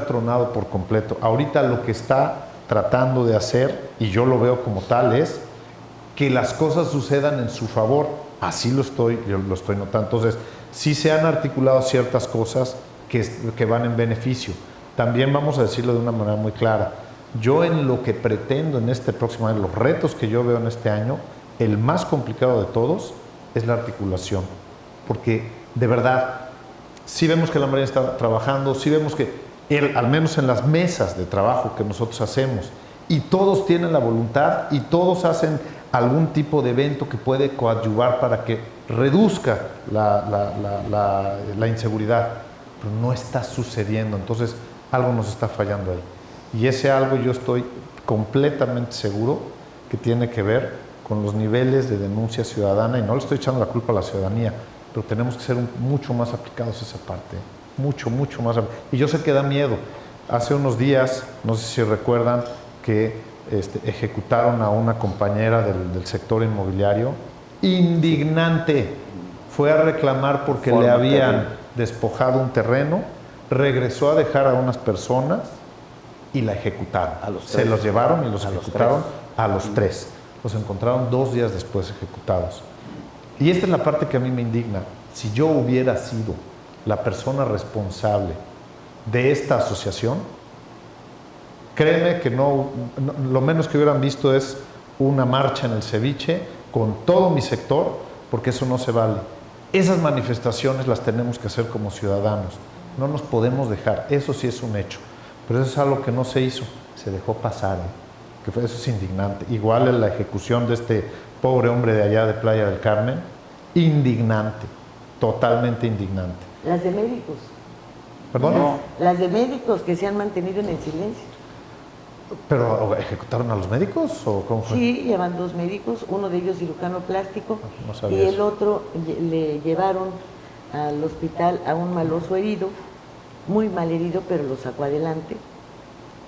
tronado por completo. Ahorita lo que está tratando de hacer, y yo lo veo como tal, es que las cosas sucedan en su favor. Así yo lo estoy notando. Entonces, sí se han articulado ciertas cosas que van en beneficio. También vamos a decirlo de una manera muy clara. Yo en lo que pretendo en este próximo año, los retos que yo veo en este año, el más complicado de todos es la articulación. Porque, de verdad, sí vemos que la Marina está trabajando, sí vemos que, al menos en las mesas de trabajo que nosotros hacemos, y todos tienen la voluntad y todos hacen algún tipo de evento que puede coadyuvar para que reduzca la inseguridad, pero no está sucediendo. Entonces, algo nos está fallando ahí. Y ese algo yo estoy completamente seguro que tiene que ver con los niveles de denuncia ciudadana, y no le estoy echando la culpa a la ciudadanía, pero tenemos que ser mucho más aplicados a esa parte, mucho más. Y yo sé que da miedo. Hace unos días, no sé si recuerdan, que ejecutaron a una compañera del sector inmobiliario, indignante. Fue a reclamar porque le habían despojado un terreno, regresó a dejar a unas personas y la ejecutaron. Se los llevaron y los ejecutaron a los 3. Los encontraron 2 días después ejecutados. Y esta es la parte que a mí me indigna. Si yo hubiera sido la persona responsable de esta asociación, créeme que lo menos que hubieran visto es una marcha en el ceviche con todo mi sector, porque eso no se vale. Esas manifestaciones las tenemos que hacer como ciudadanos. No nos podemos dejar, eso sí es un hecho. Pero eso es algo que no se hizo, se dejó pasar, eso es indignante. Igual en la ejecución de este pobre hombre de allá de Playa del Carmen, indignante, totalmente indignante. Las de médicos. ¿Perdón? No. Las de médicos que se han mantenido en el silencio. ¿Pero ejecutaron a los médicos o cómo fue? Sí, llevan 2 médicos, uno de ellos cirujano plástico, no sabía y el eso. otro le llevaron al hospital a un maloso herido, muy mal herido, pero lo sacó adelante,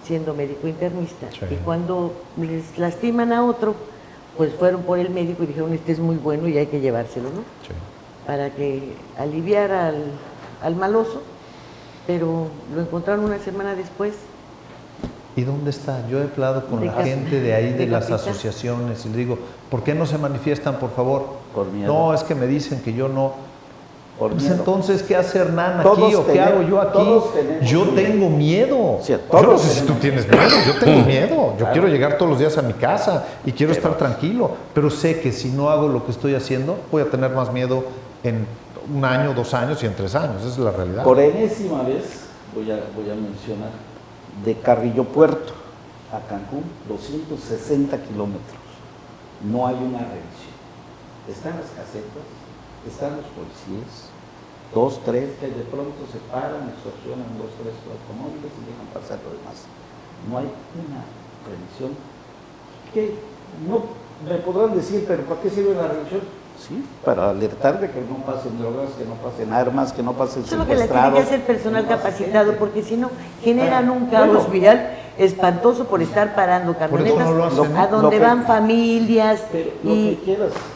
siendo médico internista. Sí. Y cuando les lastiman a otro, pues fueron por el médico y dijeron, este es muy bueno y hay que llevárselo, ¿no? Sí. Para que aliviara al maloso, pero lo encontraron una semana después. ¿Y dónde está? Yo he hablado con la Decap- gente de ahí, de las decapitado. asociaciones, y le digo, ¿por qué no se manifiestan, por favor? Por miedo. No, es que me dicen que yo no. Por Pues miedo. entonces, ¿qué hace Hernán Todos aquí o qué tenemos- hago yo aquí? todos tenemos Yo miedo. tengo miedo. Sí, Yo todos no sé si tú tenemos tienes miedo, yo tengo miedo. Yo Claro. quiero llegar todos los días a mi casa y quiero estar tranquilo, pero sé que si no hago lo que estoy haciendo, voy a tener más miedo en 1 año, 2 años y en 3 años. Esa es la realidad. Por enésima vez voy a mencionar, de Carrillo Puerto a Cancún, 260 kilómetros. No hay una revisión. Están las casetas, están los policías, 2, 3, que de pronto se paran, extorsionan 2, 3 automóviles y dejan pasar lo demás. No hay una revisión. Que no me podrán decir, pero ¿para qué sirve la revisión? Sí, para alertar de que no pasen drogas, que no pasen armas, que no pasen Eso es lo que la tiene secuestrados. que hacer personal que no pasen capacitado, gente. porque si no, generan un Bueno. caos vial espantoso por estar parando camionetas no lo hacen, a ¿no? donde Lo que- van familias Pero y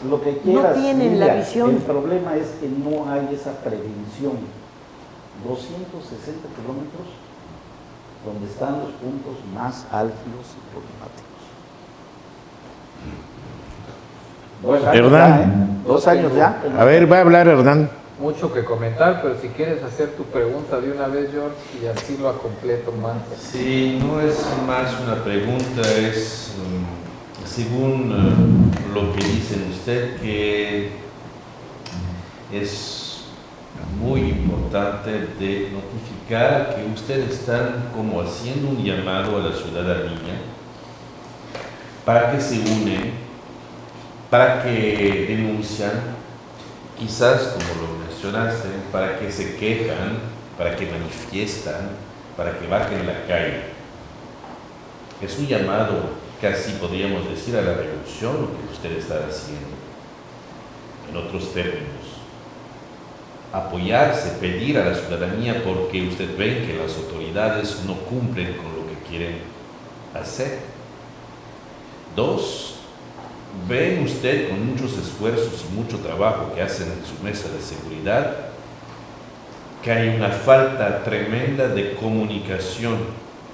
lo que quieras, tienen la Lilia, visión. El problema es que no hay esa prevención. 260 kilómetros donde están los puntos más álgidos y problemáticos. 2 años Hernán. ya, ¿eh? 2 años ya. A ver, va a hablar Hernán. Mucho que comentar, pero si quieres hacer tu pregunta de una vez, George, y así lo completo más. Sí, no es más una pregunta, es según lo que dicen usted, que es muy importante de notificar que ustedes están como haciendo un llamado a la ciudadanía para que se unen, para que denuncian, quizás como lo mencionaste, para que se quejan, para que manifiestan, para que bajen a la calle. Es un llamado, casi podríamos decir, a la revolución lo que usted está haciendo. En otros términos, apoyarse, pedir a la ciudadanía porque usted ve que las autoridades no cumplen con lo que quieren hacer. Dos, ven usted con muchos esfuerzos y mucho trabajo que hacen en su mesa de seguridad que hay una falta tremenda de comunicación.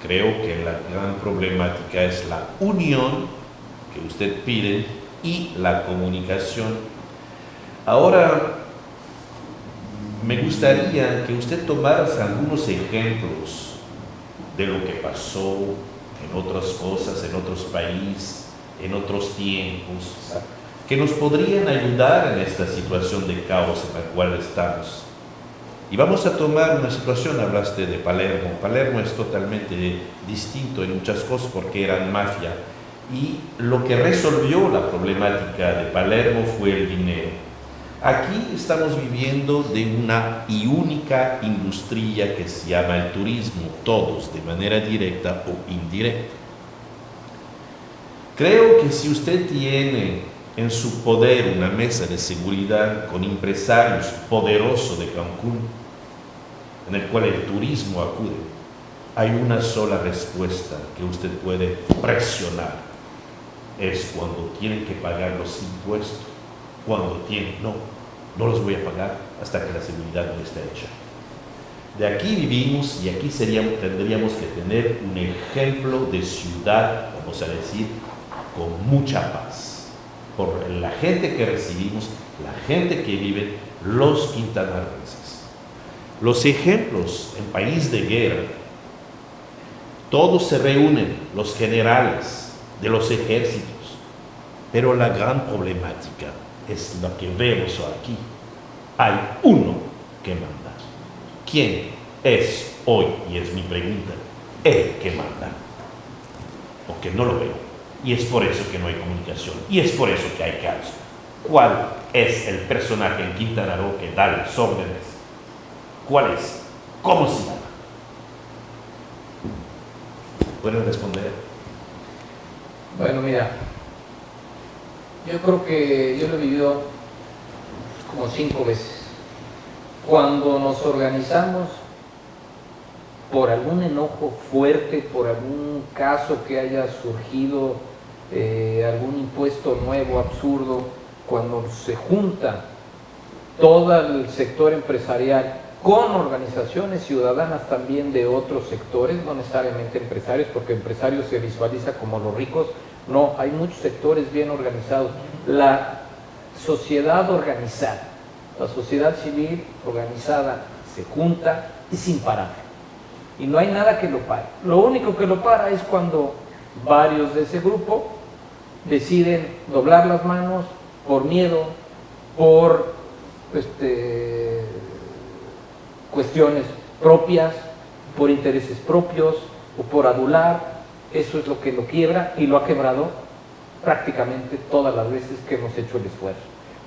Creo que la gran problemática es la unión que usted pide y la comunicación. Ahora, me gustaría que usted tomara algunos ejemplos de lo que pasó en otras cosas, en otros países, en otros tiempos, que nos podrían ayudar en esta situación de caos en la cual estamos. Y vamos a tomar una situación, hablaste de Palermo. Palermo es totalmente distinto en muchas cosas porque eran mafia. Y lo que resolvió la problemática de Palermo fue el dinero. Aquí estamos viviendo de una y única industria que se llama el turismo, todos de manera directa o indirecta. Creo que si usted tiene en su poder una mesa de seguridad con empresarios poderosos de Cancún, en el cual el turismo acude, hay una sola respuesta que usted puede presionar. Es cuando tienen que pagar los impuestos. Cuando tienen, no los voy a pagar hasta que la seguridad no esté hecha. De aquí vivimos y aquí tendríamos que tener un ejemplo de ciudad, vamos a decir, con mucha paz. Por la gente que recibimos, la gente que vive, los quintanarroenses. Los ejemplos en país de guerra, todos se reúnen, los generales de los ejércitos, pero la gran problemática es lo que vemos aquí. Hay uno que manda. ¿Quién es hoy? Y es mi pregunta, el que manda. Porque no lo veo. Y es por eso que no hay comunicación. Y es por eso que hay caos. ¿Cuál es el personaje en Quintana Roo que da las órdenes? ¿Cuál es? ¿Cómo se llama? ¿Pueden responder? Bueno, mira, yo creo que yo lo he vivido como 5 veces. Cuando nos organizamos por algún enojo fuerte, por algún caso que haya surgido, algún impuesto nuevo, absurdo, cuando se junta todo el sector empresarial con organizaciones ciudadanas también de otros sectores, no necesariamente empresarios, porque empresarios se visualiza como los ricos, no, hay muchos sectores bien organizados. La sociedad organizada, la sociedad civil organizada se junta y sin parar. Y no hay nada que lo pare. Lo único que lo para es cuando varios de ese grupo deciden doblar las manos por miedo, por cuestiones propias, por intereses propios o por adular. Eso es lo que lo quiebra y lo ha quebrado prácticamente todas las veces que hemos hecho el esfuerzo.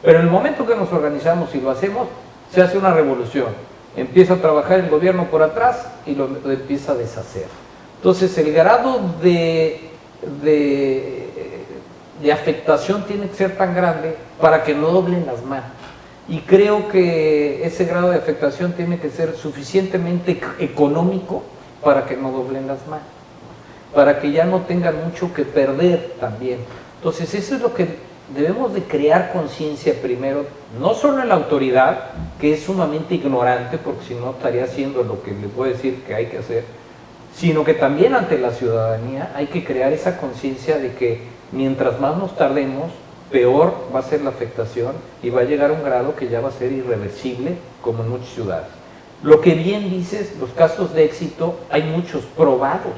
Pero en el momento que nos organizamos y lo hacemos, se hace una revolución. Empieza a trabajar el gobierno por atrás y lo empieza a deshacer. Entonces el grado de afectación tiene que ser tan grande para que no doblen las manos. Y creo que ese grado de afectación tiene que ser suficientemente económico para que no doblen las manos, para que ya no tengan mucho que perder también. Entonces eso es lo que debemos de crear conciencia primero, no solo en la autoridad, que es sumamente ignorante, porque si no estaría haciendo lo que le puedo decir que hay que hacer, sino que también ante la ciudadanía hay que crear esa conciencia de que mientras más nos tardemos, peor va a ser la afectación y va a llegar a un grado que ya va a ser irreversible, como en muchas ciudades. Lo que bien dices, los casos de éxito, hay muchos probados,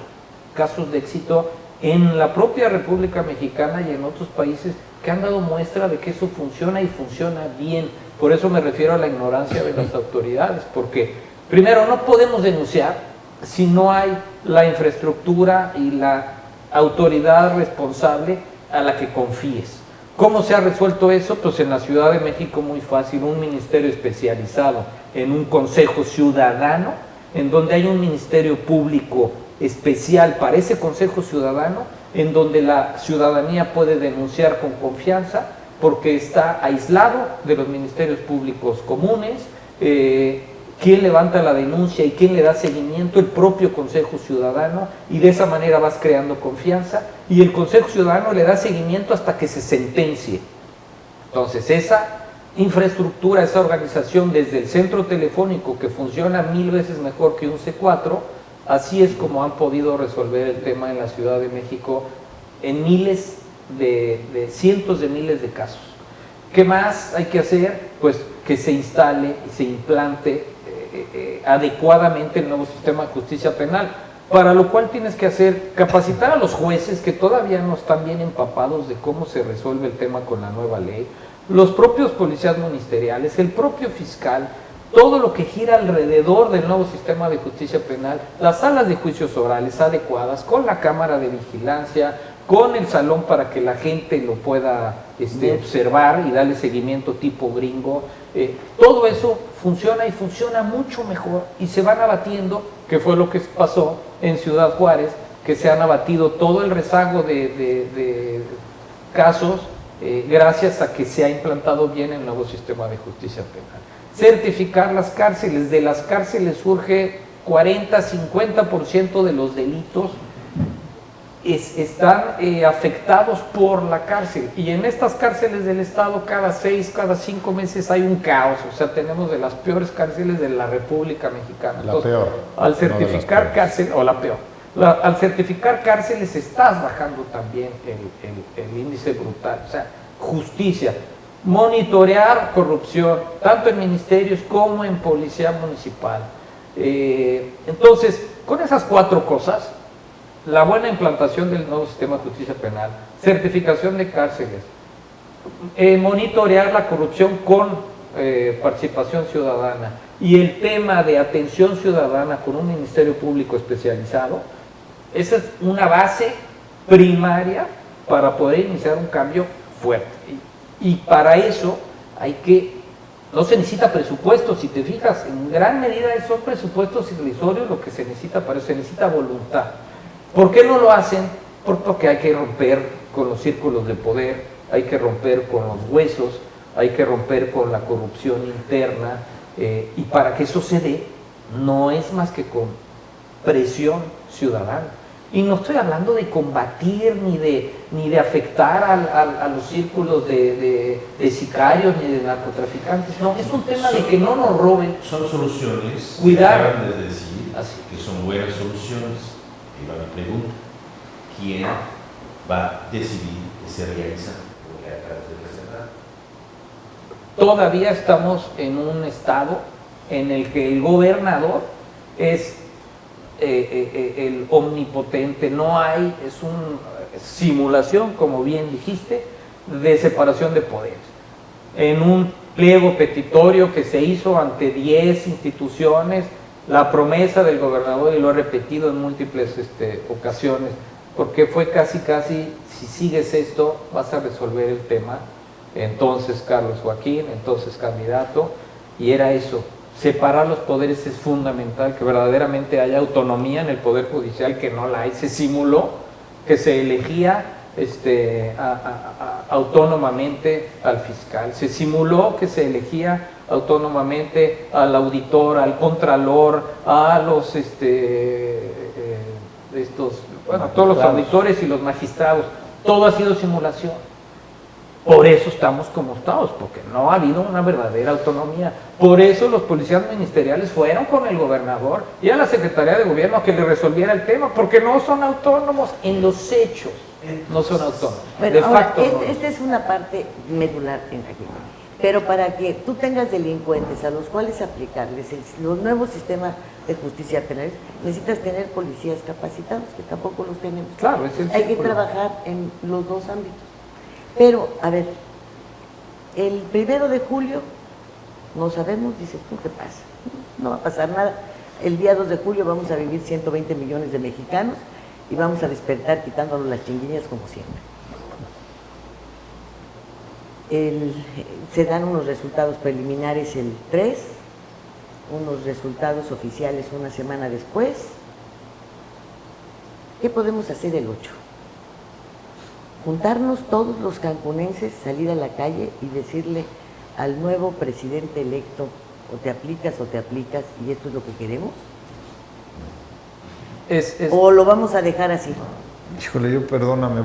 casos de éxito en la propia República Mexicana y en otros países que han dado muestra de que eso funciona y funciona bien. Por eso me refiero a la ignorancia de las autoridades, porque primero no podemos denunciar si no hay la infraestructura y la autoridad responsable a la que confíes. ¿Cómo se ha resuelto eso? Pues en la Ciudad de México muy fácil, un ministerio especializado en un consejo ciudadano, en donde hay un ministerio público especial para ese consejo ciudadano, en donde la ciudadanía puede denunciar con confianza porque está aislado de los ministerios públicos comunes, que quién levanta la denuncia y quién le da seguimiento, el propio Consejo Ciudadano, y de esa manera vas creando confianza, y el Consejo Ciudadano le da seguimiento hasta que se sentencie. Entonces esa infraestructura, esa organización desde el centro telefónico, que funciona 1000 veces mejor que un C4, así es como han podido resolver el tema en la Ciudad de México en miles de cientos de miles de casos. ¿Qué más hay que hacer? Pues que se instale y se implante adecuadamente el nuevo sistema de justicia penal, para lo cual tienes que hacer, capacitar a los jueces que todavía no están bien empapados de cómo se resuelve el tema con la nueva ley, los propios policías ministeriales, el propio fiscal, todo lo que gira alrededor del nuevo sistema de justicia penal, las salas de juicios orales adecuadas, con la cámara de vigilancia, con el salón para que la gente lo pueda observar y darle seguimiento tipo gringo. Todo eso funciona y funciona mucho mejor, y se van abatiendo, que fue lo que pasó en Ciudad Juárez, que se han abatido todo el rezago de casos gracias a que se ha implantado bien el nuevo sistema de justicia penal. Certificar las cárceles, de las cárceles surge 40-50% de los delitos están afectados por la cárcel, y en estas cárceles del Estado cada 6, cada 5 meses hay un caos. O sea, tenemos de las peores cárceles de la República Mexicana. Entonces, peor. Al certificar cárceles, o la peor, al certificar cárceles estás bajando también el índice brutal. O sea, justicia, monitorear corrupción, tanto en ministerios como en policía municipal. Entonces, con esas 4 cosas, la buena implantación del nuevo sistema de justicia penal, certificación de cárceles, monitorear la corrupción con participación ciudadana, y el tema de atención ciudadana con un ministerio público especializado, esa es una base primaria para poder iniciar un cambio fuerte. Y para eso no se necesita presupuesto. Si te fijas, en gran medida son presupuestos irrisorios lo que se necesita para eso, se necesita voluntad. ¿Por qué no lo hacen? Porque hay que romper con los círculos de poder, hay que romper con los huesos, hay que romper con la corrupción interna, y para que eso se dé, no es más que con presión ciudadana. Y no estoy hablando de combatir ni de afectar a los círculos de sicarios ni de narcotraficantes. No, es un tema de que no nos roben. Son soluciones, Cuidar. acaban de decir que son buenas soluciones. Y va mi pregunta: ¿quién va a decidir que se realiza lo que acabas de presentar? Todavía estamos en un estado en el que el gobernador es el omnipotente. No hay, es una simulación, como bien dijiste, de separación de poderes. En un pliego petitorio que se hizo ante 10 instituciones, la promesa del gobernador, y lo he repetido en múltiples ocasiones, porque fue casi, si sigues esto, vas a resolver el tema. Entonces Carlos Joaquín, entonces candidato, y era eso: separar los poderes es fundamental, que verdaderamente haya autonomía en el Poder Judicial, que no la hay. Se simuló que se elegía autónomamente al fiscal, se simuló que se elegía autónomamente al auditor, al contralor, a los todos los auditores y los magistrados. Todo ha sido simulación. Por eso estamos como estamos, porque no ha habido una verdadera autonomía. Por eso los policías ministeriales fueron con el gobernador y a la Secretaría de Gobierno a que le resolviera el tema, porque no son autónomos en los hechos, no son autónomos. Bueno, de ahora, facto, no. esta es una parte medular en aquí. Pero para que tú tengas delincuentes a los cuales aplicarles los nuevos sistemas de justicia penal, necesitas tener policías capacitados, que tampoco los tenemos. Claro, es el Hay que círculo. trabajar en los dos ámbitos. Pero, a ver, el 1 de julio, no sabemos, dices tú, ¿qué pasa? No va a pasar nada. El día 2 de julio vamos a vivir 120 millones de mexicanos y vamos a despertar quitándonos las chinguillas como siempre. Se dan unos resultados preliminares el 3, unos resultados oficiales una semana después. ¿Qué podemos hacer el 8? Juntarnos todos los cancunenses, salir a la calle y decirle al nuevo presidente electo o te aplicas y esto es lo que queremos? Es- ¿O lo vamos a dejar así? Híjole, perdóname,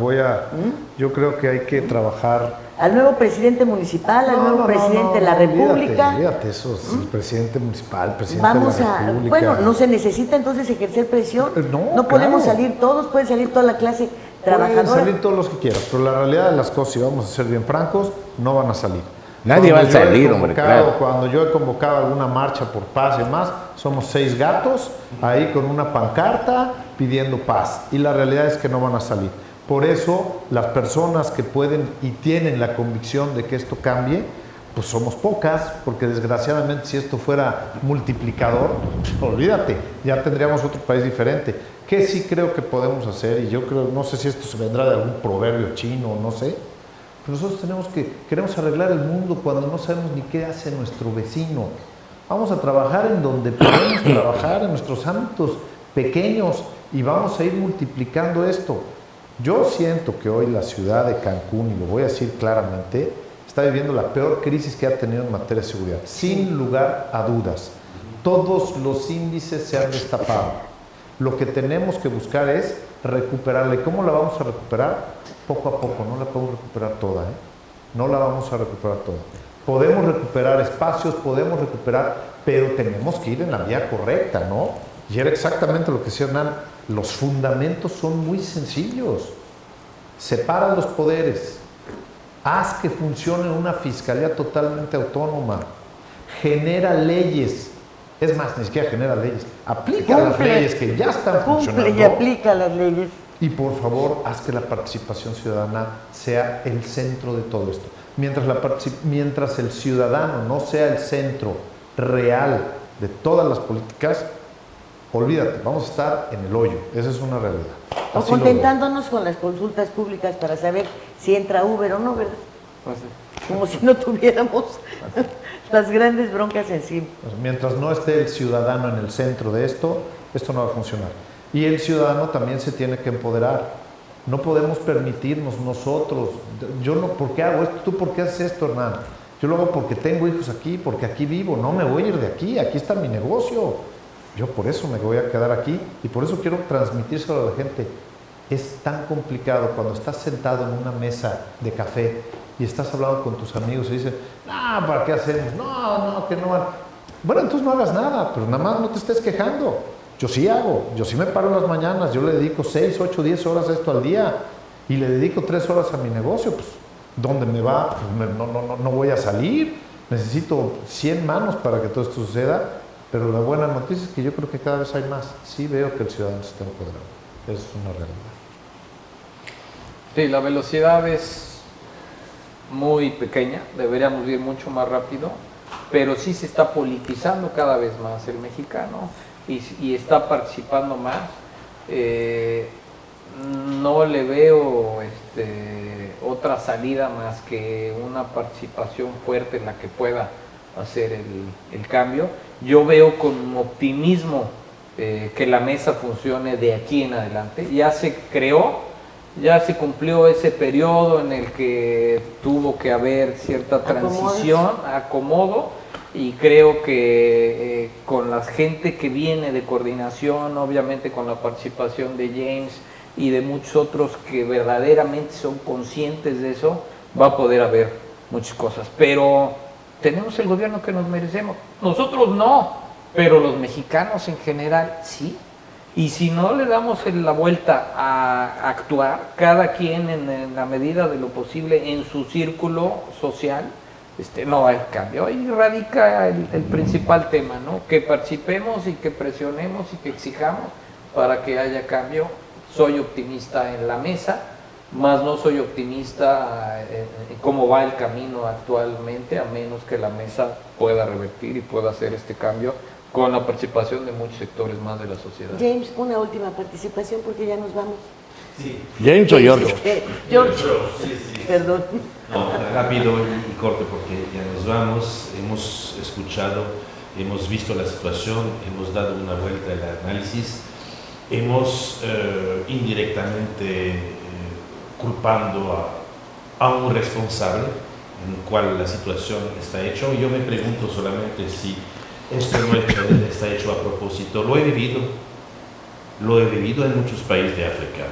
yo creo que hay que trabajar. Al nuevo presidente municipal, al nuevo presidente de la República. Olvídate eso, es el presidente municipal, el presidente Vamos de la República. bueno, no se necesita entonces ejercer presión. No, podemos claro. salir todos, puede salir toda la clase Pueden trabajadora. salir todos los que quieran, pero la realidad de las cosas, si vamos a ser bien francos, no van a salir. Nadie va a salir, hombre, claro. Cuando yo he convocado alguna marcha por paz y demás, somos 6 gatos ahí con una pancarta pidiendo paz. Y la realidad es que no van a salir. Por eso, las personas que pueden y tienen la convicción de que esto cambie, pues somos pocas, porque desgraciadamente si esto fuera multiplicador, olvídate, ya tendríamos otro país diferente. ¿Qué sí creo que podemos hacer? Y yo creo, no sé si esto se vendrá de algún proverbio chino, no sé. Nosotros queremos arreglar el mundo cuando no sabemos ni qué hace nuestro vecino. Vamos a trabajar en donde podemos trabajar, en nuestros ámbitos pequeños, y vamos a ir multiplicando esto. Yo siento que hoy la ciudad de Cancún, y lo voy a decir claramente, está viviendo la peor crisis que ha tenido en materia de seguridad, sin lugar a dudas. Todos los índices se han destapado. Lo que tenemos que buscar es recuperarla. ¿Y cómo la vamos a recuperar? Poco a poco, no la podemos recuperar toda, no la vamos a recuperar toda. Podemos recuperar espacios, podemos recuperar, pero tenemos que ir en la vía correcta, ¿no? Y era exactamente lo que decía Hernán, los fundamentos son muy sencillos. Separa los poderes, haz que funcione una fiscalía totalmente autónoma, genera leyes, es más, ni siquiera genera leyes, aplica las leyes que ya están funcionando. Cumple y aplica las leyes. Y por favor, haz que la participación ciudadana sea el centro de todo esto. Mientras el ciudadano no sea el centro real de todas las políticas, olvídate, vamos a estar en el hoyo. Esa es una realidad. O Así lo contentándonos con las consultas públicas para saber si entra Uber o no, ¿verdad? Pues sí. Como si no tuviéramos las grandes broncas encima. veo. Mientras no esté el ciudadano en el centro de esto, esto no va a funcionar. Y el ciudadano también se tiene que empoderar. No podemos permitirnos nosotros, yo no, ¿por qué hago esto? ¿Tú por qué haces esto, Hernán? Yo lo hago porque tengo hijos aquí, porque aquí vivo, no me voy a ir de aquí está mi negocio. Yo por eso me voy a quedar aquí y por eso quiero transmitírselo a la gente. Es tan complicado cuando estás sentado en una mesa de café y estás hablando con tus amigos y dicen, no, ¿para qué hacemos? No, que no van. Bueno, entonces no hagas nada, pero nada más no te estés quejando. Yo sí hago, yo sí me paro en las mañanas, yo le dedico 6, 8, 10 horas a esto al día y le dedico 3 horas a mi negocio, pues ¿dónde me va? Pues no voy a salir, necesito 100 manos para que todo esto suceda, pero la buena noticia es que yo creo que cada vez hay más. Sí veo que el ciudadano se está empoderando, eso es una realidad. Sí, la velocidad es muy pequeña, deberíamos ir mucho más rápido, pero sí se está politizando cada vez más el mexicano y está participando más. No le veo otra salida más que una participación fuerte en la que pueda hacer el cambio. Yo veo con optimismo que la mesa funcione de aquí en adelante. Ya se creó, ya se cumplió ese periodo en el que tuvo que haber cierta transición, acomodo, y creo que con la gente que viene de coordinación, obviamente con la participación de James y de muchos otros que verdaderamente son conscientes de eso, va a poder haber muchas cosas. Pero tenemos el gobierno que nos merecemos. Nosotros no, pero los mexicanos en general sí. Y si no le damos la vuelta a actuar, cada quien en la medida de lo posible en su círculo social, no hay cambio. Ahí radica el principal tema, ¿no? Que participemos y que presionemos y que exijamos para que haya cambio. Soy optimista en la mesa, más no soy optimista en cómo va el camino actualmente, a menos que la mesa pueda revertir y pueda hacer este cambio con la participación de muchos sectores más de la sociedad. James, una última participación porque ya nos vamos. Sí. ¿James o George? George. Sí. Perdón. No, rápido y corto porque ya nos vamos. Hemos escuchado, hemos visto la situación, hemos dado una vuelta al análisis, hemos indirectamente culpando a un responsable en el cual la situación está hecha. Yo me pregunto solamente si esto no está hecho a propósito. Lo he vivido en muchos países de África.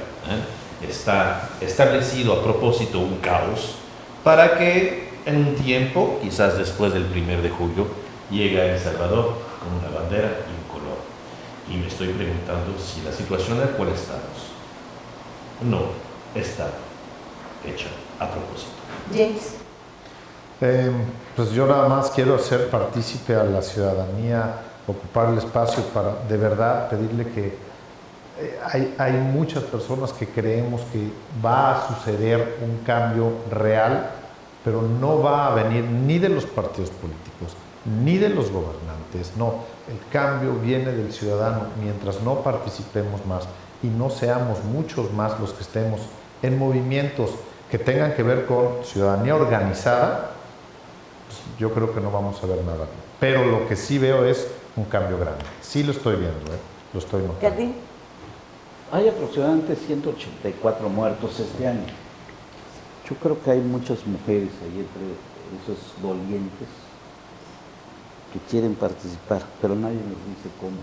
Está establecido a propósito un caos para que en un tiempo, quizás después del 1 de julio, llegue a El Salvador con una bandera y un color. Y me estoy preguntando si la situación en la cual estamos no está hecha a propósito. James. Pues yo nada más quiero hacer partícipe a la ciudadanía, ocupar el espacio para de verdad pedirle que hay muchas personas que creemos que va a suceder un cambio real, pero no va a venir ni de los partidos políticos, ni de los gobernantes, no. El cambio viene del ciudadano. Mientras no participemos más y no seamos muchos más los que estemos en movimientos que tengan que ver con ciudadanía organizada, pues yo creo que no vamos a ver nada. Pero lo que sí veo es un cambio grande. Sí lo estoy viendo, lo estoy notando. ¿Cardi? Hay aproximadamente 184 muertos este año. Yo creo que hay muchas mujeres ahí entre esos dolientes que quieren participar, pero nadie les dice cómo.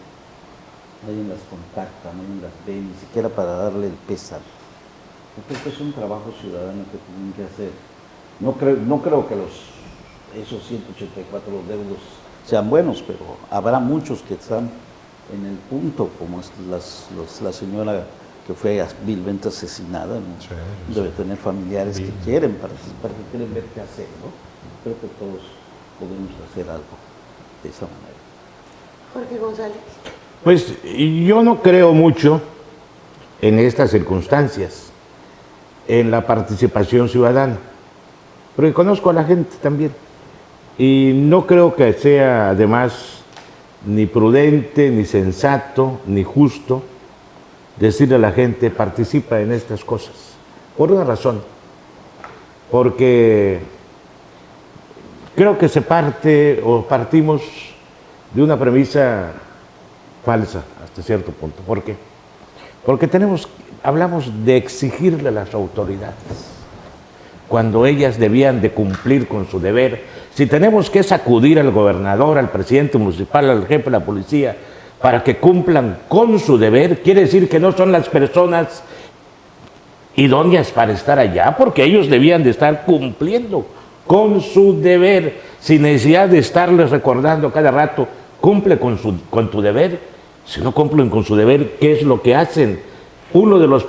Nadie las contacta, nadie las ve, ni siquiera para darle el pésame. Yo creo que es un trabajo ciudadano que tienen que hacer. No creo que esos 184 deudos sean buenos, pero habrá muchos que están en el punto, como es la señora que fue vilmente asesinada, ¿no? Sí. Debe tener familiares que quieren participar, que quieren ver qué hacer, ¿no? Creo que todos podemos hacer algo de esa manera. Jorge González. Pues yo no creo mucho en estas circunstancias, en la participación ciudadana, porque conozco a la gente también y no creo que sea además ni prudente, ni sensato, ni justo decirle a la gente participa en estas cosas, por una razón, porque creo que partimos de una premisa falsa hasta cierto punto. ¿Por qué? Porque hablamos de exigirle a las autoridades cuando ellas debían de cumplir con su deber. Si tenemos que sacudir al gobernador, al presidente municipal, al jefe de la policía para que cumplan con su deber, quiere decir que no son las personas idóneas para estar allá, porque ellos debían de estar cumpliendo con su deber, sin necesidad de estarles recordando cada rato, cumple con tu deber. Si no cumplen con su deber, ¿qué es lo que hacen? Uno de las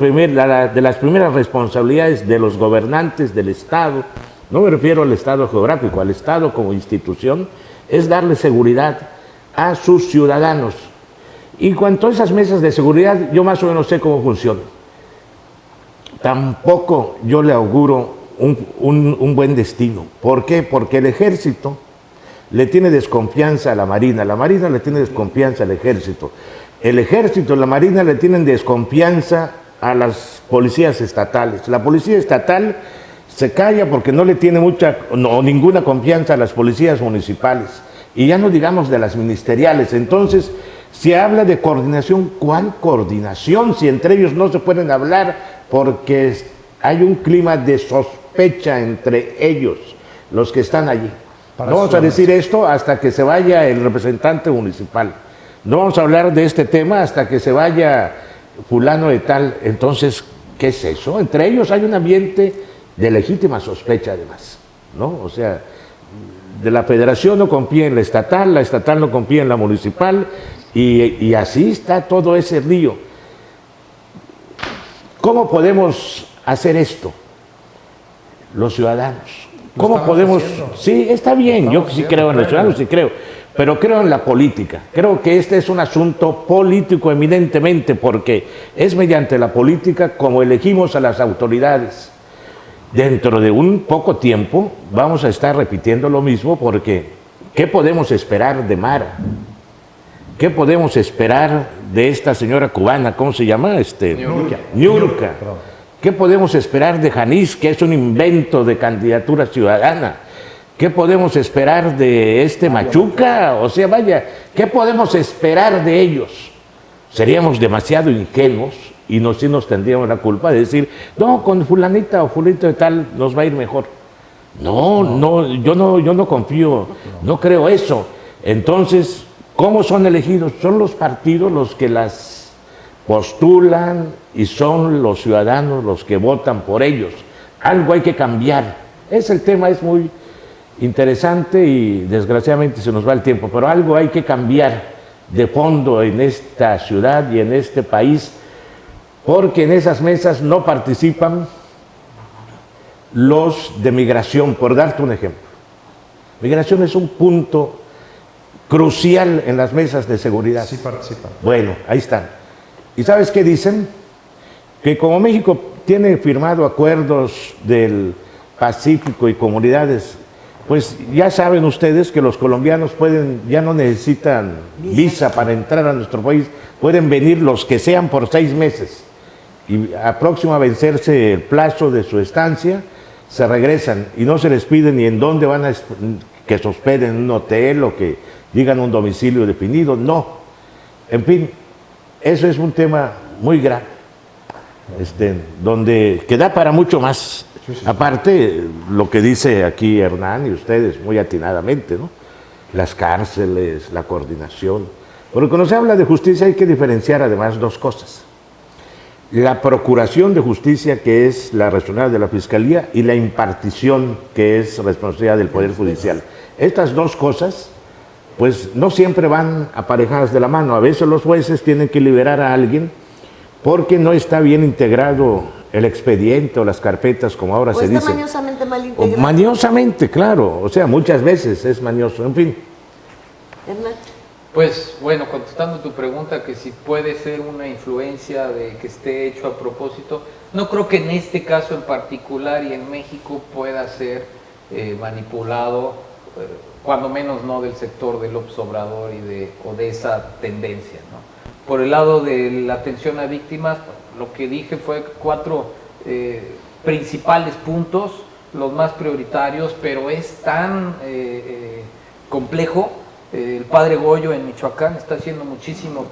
primeras responsabilidades de los gobernantes del Estado, no me refiero al Estado geográfico, al Estado como institución, es darle seguridad a sus ciudadanos. Y cuanto a esas mesas de seguridad, yo más o menos sé cómo funcionan. Tampoco yo le auguro un buen destino. ¿Por qué? Porque el ejército le tiene desconfianza a la Marina le tiene desconfianza al ejército. El ejército y la Marina le tienen desconfianza a las policías estatales. La policía estatal se calla porque no le tiene ninguna confianza a las policías municipales. Y ya no digamos de las ministeriales. Entonces, se habla de coordinación. ¿Cuál coordinación? Si entre ellos no se pueden hablar porque hay un clima de sospecha entre ellos, los que están allí. No vamos a decir esto hasta que se vaya el representante municipal. No vamos a hablar de este tema hasta que se vaya fulano de tal. Entonces, ¿qué es eso? Entre ellos hay un ambiente de legítima sospecha además, ¿no? O sea, de la federación no confía en la estatal no confía en la municipal y así está todo ese lío. ¿Cómo podemos hacer esto? Los ciudadanos. ¿Cómo podemos? Haciendo. Sí, está bien, yo sí creo en los ciudadanos, sí creo, pero creo en la política. Creo que este es un asunto político eminentemente, porque es mediante la política como elegimos a las autoridades. Dentro de un poco tiempo vamos a estar repitiendo lo mismo, porque ¿qué podemos esperar de Mara? ¿Qué podemos esperar de esta señora cubana? ¿Cómo se llama? Niurka. ¿Qué podemos esperar de Janice, que es un invento de candidatura ciudadana? ¿Qué podemos esperar de Machuca? O sea, vaya, ¿qué podemos esperar de ellos? Seríamos demasiado ingenuos y sí nos tendríamos la culpa de decir, no, con fulanita o fulanito de tal nos va a ir mejor. No, yo no confío, no creo eso. Entonces, ¿cómo son elegidos? Son los partidos los que las postulan y son los ciudadanos los que votan por ellos. Algo hay que cambiar. El tema es muy interesante y desgraciadamente se nos va el tiempo, pero algo hay que cambiar de fondo en esta ciudad y en este país, porque en esas mesas no participan los de migración, por darte un ejemplo. Migración es un punto crucial en las mesas de seguridad. Sí participan. Bueno, ahí están. ¿Y sabes qué dicen? Que como México tiene firmado acuerdos del Pacífico y comunidades, pues ya saben ustedes que los colombianos ya no necesitan visa para entrar a nuestro país, pueden venir los que sean por 6 meses y a próximo a vencerse el plazo de su estancia, se regresan y no se les pide ni en dónde van que se hospeden, en un hotel o que digan un domicilio definido, no. En fin, eso es un tema muy grave, donde da para mucho más. Aparte, lo que dice aquí Hernán y ustedes muy atinadamente, ¿no? Las cárceles, la coordinación. Porque cuando se habla de justicia hay que diferenciar además 2 cosas. La procuración de justicia, que es la responsabilidad de la Fiscalía, y la impartición, que es responsabilidad del Poder Judicial. Estas 2 cosas, pues no siempre van aparejadas de la mano. A veces los jueces tienen que liberar a alguien porque no está bien integrado el expediente o las carpetas, como ahora se dice. O está mañosamente mal integrado. Mañosamente, claro. O sea, muchas veces es mañoso. En fin. Hernán. Pues bueno, contestando tu pregunta, que si puede ser una influencia de que esté hecho a propósito, no creo que en este caso en particular y en México pueda ser manipulado, cuando menos no del sector del López Obrador o de esa tendencia, ¿no? Por el lado de la atención a víctimas, lo que dije fue 4 principales puntos, los más prioritarios, pero es tan complejo. El padre Goyo en Michoacán está haciendo muchísimo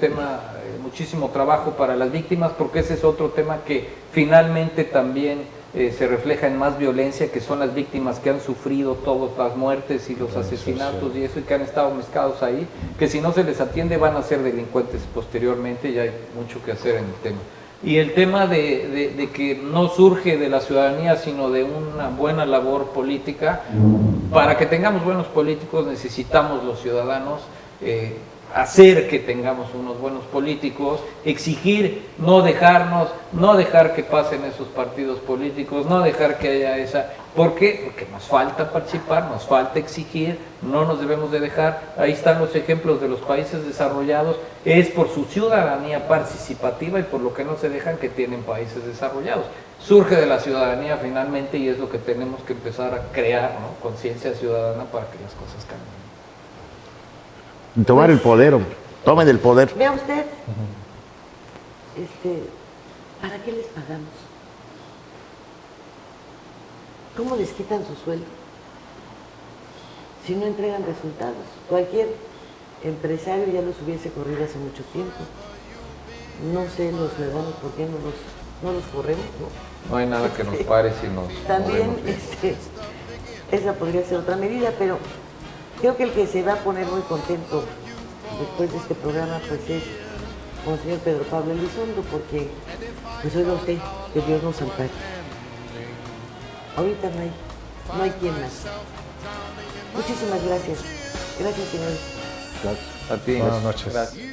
trabajo para las víctimas, porque ese es otro tema que finalmente también se refleja en más violencia, que son las víctimas que han sufrido todas las muertes y los asesinatos y eso, y que han estado mezclados ahí, que si no se les atiende van a ser delincuentes posteriormente, y hay mucho que hacer en el tema. Y el tema de que no surge de la ciudadanía, sino de una buena labor política. Para que tengamos buenos políticos necesitamos los ciudadanos hacer que tengamos unos buenos políticos, exigir, no dejar que pasen esos partidos políticos, no dejar que haya esa... ¿Por qué? Porque nos falta participar, nos falta exigir, no nos debemos de dejar. Ahí están los ejemplos de los países desarrollados, es por su ciudadanía participativa y por lo que no se dejan que tienen países desarrollados. Surge de la ciudadanía finalmente y es lo que tenemos que empezar a crear, ¿no? Conciencia ciudadana para que las cosas cambien. Tomar el poder, tomen el poder. Vea usted, ¿para qué les pagamos? ¿Cómo les quitan su sueldo? Si no entregan resultados. Cualquier empresario ya los hubiese corrido hace mucho tiempo. No sé los ciudadanos por qué no los corremos, ¿no? No hay nada que nos pare si nos también movemos. esa podría ser otra medida, pero creo que el que se va a poner muy contento después de este programa pues es Monseñor Pedro Pablo Elizondo, porque pues oiga usted, que Dios nos ampare. Ahorita no hay quien más. Muchísimas gracias. Gracias, señores. Gracias. A ti. Buenas noches. Gracias.